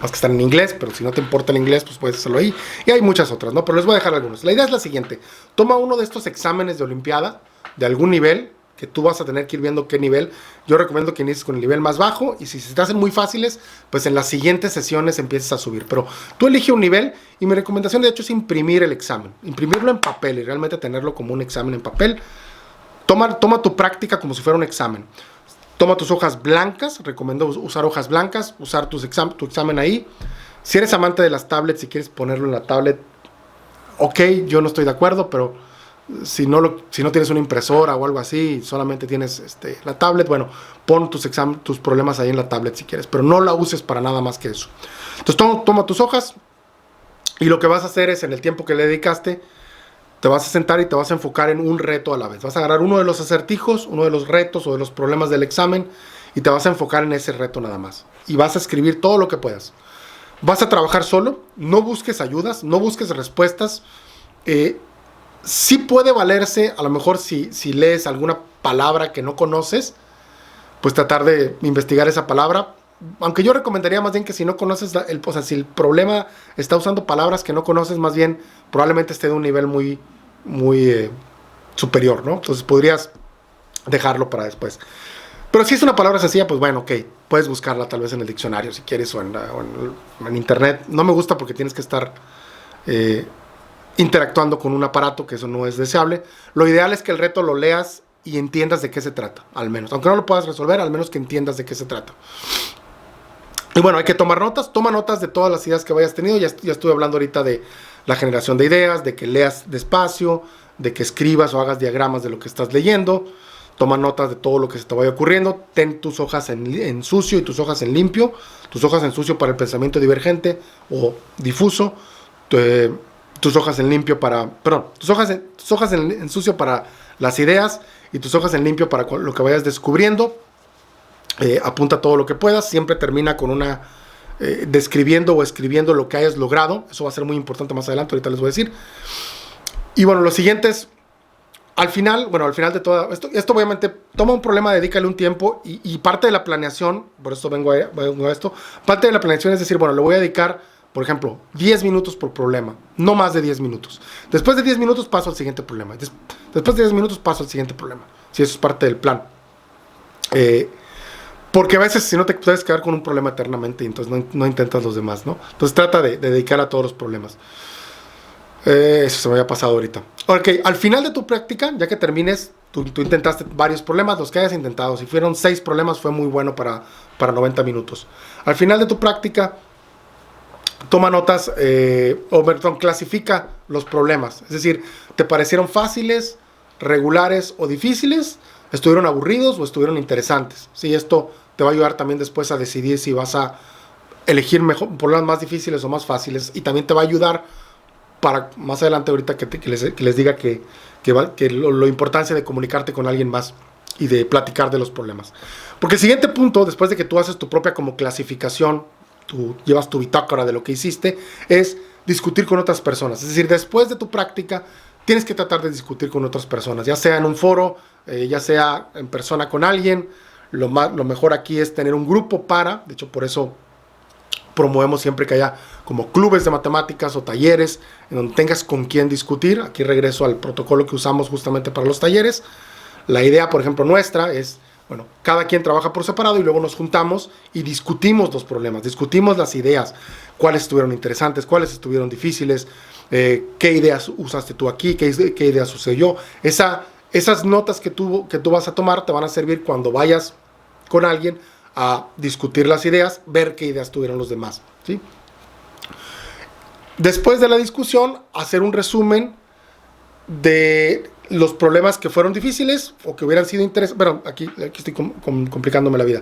S1: más que están en inglés, pero si no te importa el inglés, pues puedes hacerlo ahí. Y hay muchas otras, ¿no? Pero les voy a dejar algunos. La idea es la siguiente: toma uno de estos exámenes de olimpiada de algún nivel, que tú vas a tener que ir viendo qué nivel. Yo recomiendo que inicies con el nivel más bajo y si se te hacen muy fáciles, pues en las siguientes sesiones empieces a subir. Pero tú elige un nivel y mi recomendación de hecho es imprimir el examen, imprimirlo en papel y realmente tenerlo como un examen en papel. Toma tu práctica como si fuera un examen. Toma tus hojas blancas, recomiendo usar hojas blancas, usar tu examen ahí. Si eres amante de las tablets, si quieres ponerlo en la tablet, ok, yo no estoy de acuerdo, pero si no tienes una impresora o algo así, solamente tienes la tablet, bueno, pon tus problemas ahí en la tablet si quieres, pero no la uses para nada más que eso. Entonces toma tus hojas y lo que vas a hacer es, en el tiempo que le dedicaste, te vas a sentar y te vas a enfocar en un reto a la vez. Vas a agarrar uno de los acertijos, uno de los retos o de los problemas del examen y te vas a enfocar en ese reto nada más. Y vas a escribir todo lo que puedas. Vas a trabajar solo, no busques ayudas, no busques respuestas. Sí puede valerse, a lo mejor si lees alguna palabra que no conoces, pues tratar de investigar esa palabra. Aunque yo recomendaría más bien que si no conoces, o sea, si el problema está usando palabras que no conoces, más bien probablemente esté de un nivel muy superior, ¿no? Entonces podrías dejarlo para después. Pero si es una palabra sencilla, pues bueno, ok, puedes buscarla tal vez en el diccionario si quieres o en internet. No me gusta porque tienes que estar interactuando con un aparato, que eso no es deseable. Lo ideal es que el reto lo leas y entiendas de qué se trata, al menos. Aunque no lo puedas resolver, al menos que entiendas de qué se trata. Y bueno, hay que tomar notas. Toma notas de todas las ideas que vayas tenido. Ya estuve hablando ahorita de la generación de ideas, de que leas despacio, de que escribas o hagas diagramas de lo que estás leyendo. Toma notas de todo lo que se te vaya ocurriendo. Ten tus hojas en sucio y tus hojas en limpio. Tus hojas en sucio para el pensamiento divergente o difuso. Tus hojas en limpio para... Perdón, tus hojas en sucio para las ideas y tus hojas en limpio para lo que vayas descubriendo. Apunta todo lo que puedas. Siempre termina con una... describiendo o escribiendo lo que hayas logrado. Eso va a ser muy importante más adelante, ahorita les voy a decir. Y bueno, lo siguiente es al final de todo esto obviamente toma un problema, dedícale un tiempo y parte de la planeación, por eso vengo a esto, parte de la planeación es decir, bueno, le voy a dedicar, por ejemplo, 10 minutos por problema, no más de 10 minutos. Después de 10 minutos paso al siguiente problema. Después de 10 minutos paso al siguiente problema. Si eso es parte del plan. Porque a veces si no te puedes quedar con un problema eternamente y entonces no intentas los demás, ¿no? Entonces trata de dedicar a todos los problemas. Eso se me había pasado ahorita. Ok, al final de tu práctica, ya que termines, tú intentaste varios problemas, los que hayas intentado. Si fueron 6 problemas, fue muy bueno para 90 minutos. Al final de tu práctica, toma notas, clasifica los problemas. Es decir, ¿te parecieron fáciles, regulares o difíciles? ¿Estuvieron aburridos o estuvieron interesantes? Sí, esto te va a ayudar también después a decidir si vas a elegir problemas más difíciles o más fáciles. Y también te va a ayudar para más adelante ahorita que les diga que lo importancia de comunicarte con alguien más y de platicar de los problemas. Porque el siguiente punto, después de que tú haces tu propia como clasificación, tú llevas tu bitácora de lo que hiciste, es discutir con otras personas. Es decir, después de tu práctica, tienes que tratar de discutir con otras personas, ya sea en un foro, ya sea en persona con alguien. Lo mejor aquí es tener un grupo de hecho por eso promovemos siempre que haya como clubes de matemáticas o talleres en donde tengas con quién discutir. Aquí regreso al protocolo que usamos justamente para los talleres. La idea, por ejemplo, nuestra es, bueno, cada quien trabaja por separado y luego nos juntamos y discutimos los problemas, discutimos las ideas, cuáles estuvieron interesantes, cuáles estuvieron difíciles, qué ideas usaste tú aquí, qué ideas usé yo. Esas notas que tú vas a tomar te van a servir cuando vayas con alguien a discutir las ideas, ver qué ideas tuvieron los demás, ¿sí? Después de la discusión, hacer un resumen de los problemas que fueron difíciles o que hubieran sido interesantes. Bueno, aquí estoy complicándome la vida.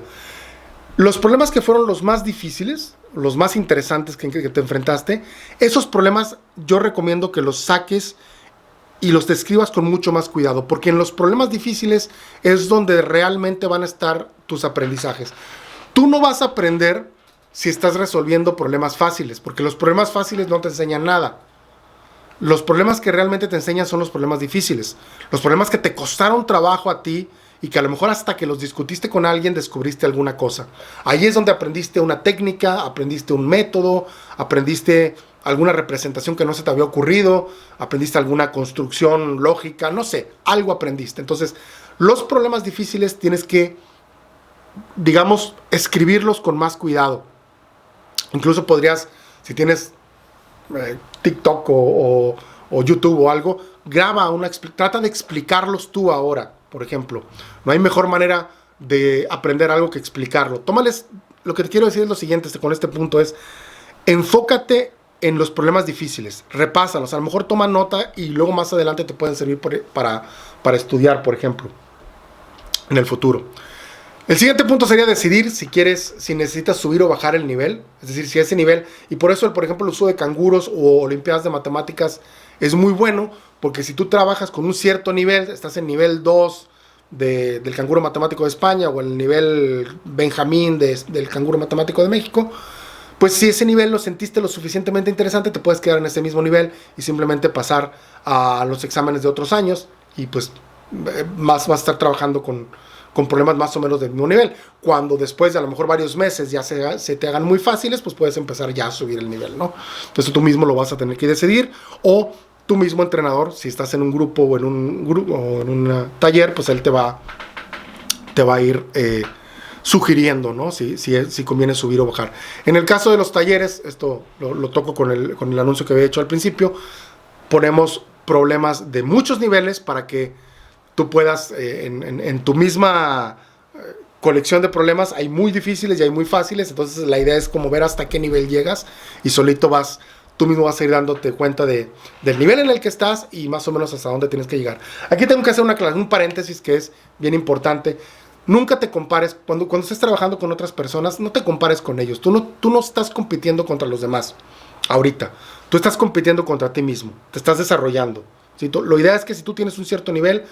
S1: Los problemas que fueron los más difíciles, los más interesantes que te enfrentaste, esos problemas yo recomiendo que los saques y los describas con mucho más cuidado, porque en los problemas difíciles es donde realmente van a estar tus aprendizajes. Tú no vas a aprender si estás resolviendo problemas fáciles, porque los problemas fáciles no te enseñan nada. Los problemas que realmente te enseñan son los problemas difíciles, los problemas que te costaron trabajo a ti y que a lo mejor hasta que los discutiste con alguien descubriste alguna cosa. Ahí es donde aprendiste una técnica, aprendiste un método, aprendiste alguna representación que no se te había ocurrido, aprendiste alguna construcción lógica, no sé, algo aprendiste. Entonces, los problemas difíciles tienes que, digamos, escribirlos con más cuidado. Incluso podrías, si tienes TikTok o YouTube o algo, trata de explicarlos tú ahora, por ejemplo. No hay mejor manera de aprender algo que explicarlo. Tómales, lo que te quiero decir es lo siguiente con este punto es, enfócate en los problemas difíciles, repásalos, a lo mejor toma nota y luego más adelante te pueden servir para estudiar, por ejemplo, en el futuro. El siguiente punto sería decidir si necesitas subir o bajar el nivel, es decir, si ese nivel, y por eso, por ejemplo, el uso de canguros o olimpiadas de matemáticas es muy bueno, porque si tú trabajas con un cierto nivel, estás en nivel 2 del canguro matemático de España o el nivel Benjamín del canguro matemático de México, pues si ese nivel lo sentiste lo suficientemente interesante, te puedes quedar en ese mismo nivel y simplemente pasar a los exámenes de otros años y pues vas a estar trabajando con problemas más o menos del mismo nivel. Cuando después de a lo mejor varios meses ya se te hagan muy fáciles, pues puedes empezar ya a subir el nivel, ¿no? Entonces tú mismo lo vas a tener que decidir, o tu mismo entrenador, si estás en un grupo o en un taller, pues él te va a ir sugiriendo, ¿no? Si conviene subir o bajar. En el caso de los talleres, esto lo toco con el anuncio que había hecho al principio, ponemos problemas de muchos niveles para que tú puedas, en tu misma colección de problemas, hay muy difíciles y hay muy fáciles, entonces la idea es como ver hasta qué nivel llegas y solito tú mismo vas a ir dándote cuenta del nivel en el que estás y más o menos hasta dónde tienes que llegar. Aquí tengo que hacer un paréntesis que es bien importante. Nunca te compares, cuando estés trabajando con otras personas, no te compares con ellos. Tú no estás compitiendo contra los demás ahorita. Tú estás compitiendo contra ti mismo. Te estás desarrollando. ¿Sí? Lo ideal es que si tú tienes un cierto nivel,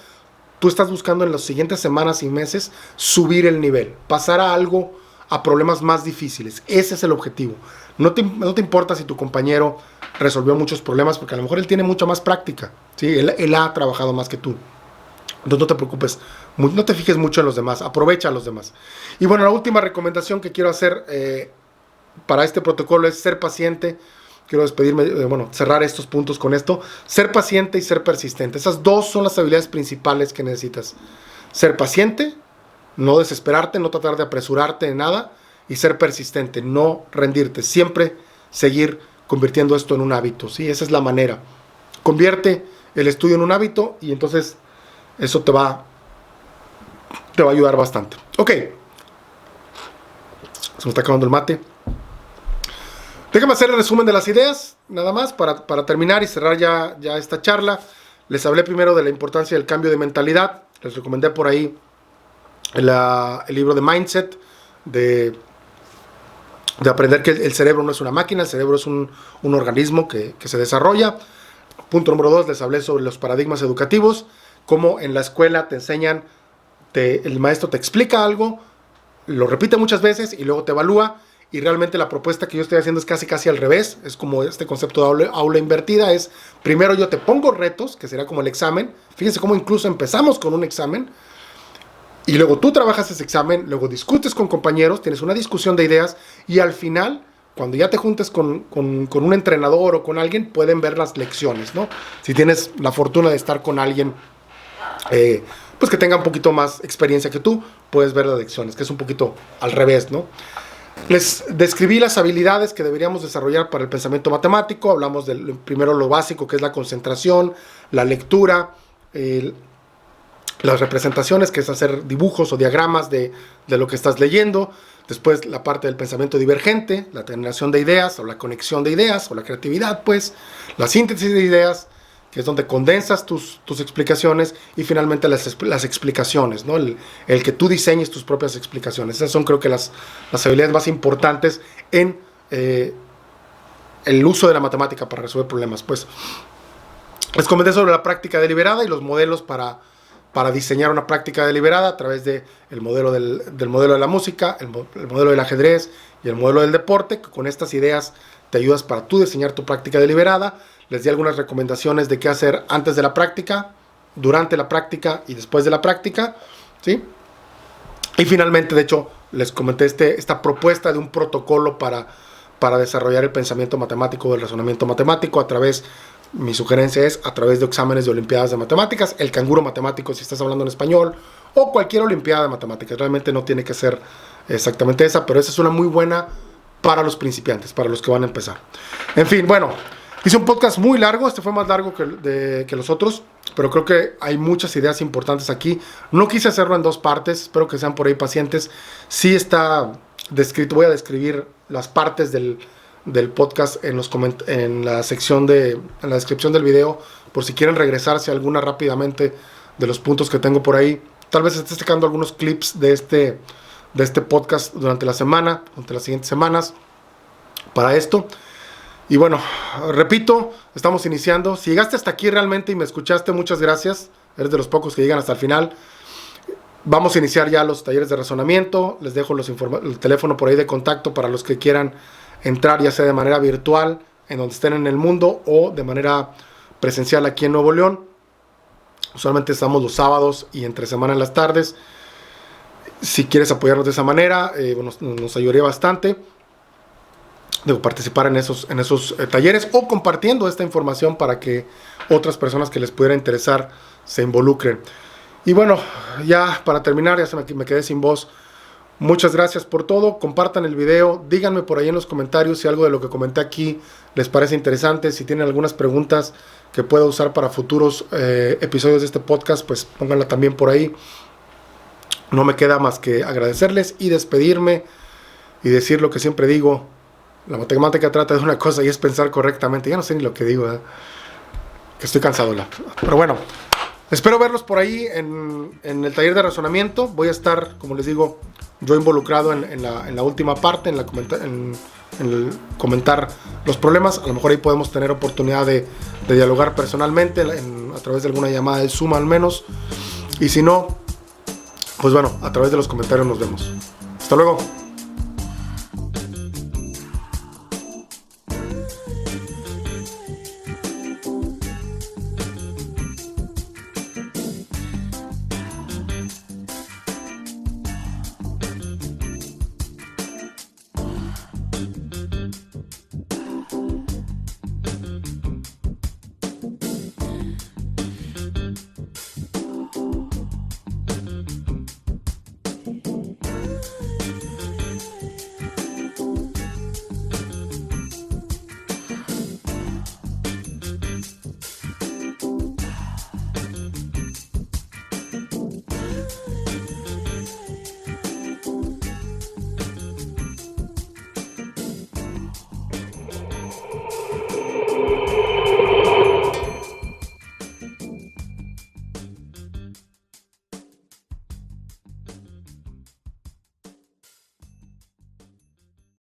S1: tú estás buscando en las siguientes semanas y meses subir el nivel, pasar a problemas más difíciles. Ese es el objetivo. No te importa si tu compañero resolvió muchos problemas, porque a lo mejor él tiene mucha más práctica, ¿sí? Él ha trabajado más que tú. Entonces no te preocupes, no te fijes mucho en los demás, aprovecha a los demás. Y bueno, la última recomendación que quiero hacer para este protocolo es ser paciente. Quiero despedirme, cerrar estos puntos con esto. Ser paciente y ser persistente. Esas dos son las habilidades principales que necesitas. Ser paciente, no desesperarte, no tratar de apresurarte en nada. Y ser persistente, no rendirte. Siempre seguir convirtiendo esto en un hábito, ¿sí? Esa es la manera. Convierte el estudio en un hábito y entonces eso te va a ayudar bastante. Ok. Se me está acabando el mate. Déjame hacer el resumen de las ideas, nada más, para terminar y cerrar ya esta charla. Les hablé primero de la importancia del cambio de mentalidad. Les recomendé por ahí el libro de Mindset, de aprender que el cerebro no es una máquina, el cerebro es un organismo que se desarrolla. Punto número 2, les hablé sobre los paradigmas educativos, cómo en la escuela te enseñan, el maestro te explica algo, lo repite muchas veces y luego te evalúa, y realmente la propuesta que yo estoy haciendo es casi al revés. Es como este concepto de aula invertida, es primero yo te pongo retos, que será como el examen. Fíjense cómo incluso empezamos con un examen, y luego tú trabajas ese examen, luego discutes con compañeros, tienes una discusión de ideas, y al final, cuando ya te juntes con un entrenador o con alguien, pueden ver las lecciones, ¿no? Si tienes la fortuna de estar con alguien pues que tenga un poquito más experiencia que tú, puedes ver las lecciones, que es un poquito al revés, ¿no? Les describí las habilidades que deberíamos desarrollar para el pensamiento matemático. Hablamos primero lo básico, que es la concentración, la lectura, las representaciones, que es hacer dibujos o diagramas de lo que estás leyendo. Después la parte del pensamiento divergente, la generación de ideas o la conexión de ideas o la creatividad, pues la síntesis de ideas, que es donde condensas tus explicaciones, y finalmente las explicaciones, ¿no? El que tú diseñes tus propias explicaciones. Esas son, creo que, las habilidades más importantes en el uso de la matemática para resolver problemas. Pues les comenté sobre la práctica deliberada y los modelos para diseñar una práctica deliberada a través del modelo del modelo de la música, el modelo del ajedrez y el modelo del deporte. Con estas ideas te ayudas para tú diseñar tu práctica deliberada. Les di algunas recomendaciones de qué hacer antes de la práctica, durante la práctica y después de la práctica, ¿sí? Y finalmente, de hecho, les comenté esta propuesta de un protocolo para desarrollar el pensamiento matemático o el razonamiento matemático mi sugerencia es a través de exámenes de olimpiadas de matemáticas, el canguro matemático si estás hablando en español, o cualquier olimpiada de matemáticas. Realmente no tiene que ser exactamente esa, pero esa es una muy buena para los principiantes, para los que van a empezar. En fin, bueno, hice un podcast muy largo. Este fue más largo que los otros, pero creo que hay muchas ideas importantes aquí. No quise hacerlo en 2 partes, espero que sean por ahí pacientes. Sí está descrito, voy a describir las partes del podcast en la sección en la descripción del video, por si quieren regresarse a alguna rápidamente de los puntos que tengo por ahí. Tal vez esté sacando algunos clips de este podcast durante la semana, durante las siguientes semanas, para esto. Y bueno, repito, estamos iniciando. Si llegaste hasta aquí realmente y me escuchaste, muchas gracias. Eres de los pocos que llegan hasta el final. Vamos a iniciar ya los talleres de razonamiento. Les dejo el teléfono por ahí de contacto para los que quieran entrar, ya sea de manera virtual, en donde estén en el mundo, o de manera presencial aquí en Nuevo León. Usualmente estamos los sábados y entre semana en las tardes. Si quieres apoyarnos de esa manera, nos ayudaría bastante de participar en esos talleres, o compartiendo esta información para que otras personas que les pudiera interesar se involucren. Y bueno, ya para terminar, me quedé sin voz. Muchas gracias por todo. Compartan el video, díganme por ahí en los comentarios si algo de lo que comenté aquí les parece interesante. Si tienen algunas preguntas que pueda usar para futuros episodios de este podcast, pues pónganla también por ahí. No me queda más que agradecerles y despedirme y decir lo que siempre digo: la matemática trata de una cosa y es pensar correctamente. Ya no sé ni lo que digo, ¿eh? Que estoy cansado. Pero bueno, espero verlos por ahí en el taller de razonamiento. Voy a estar, como les digo, yo involucrado en la última parte, en el comentar los problemas. A lo mejor ahí podemos tener oportunidad de dialogar personalmente a través de alguna llamada de Zoom al menos. Y si no, pues bueno, a través de los comentarios nos vemos. Hasta luego.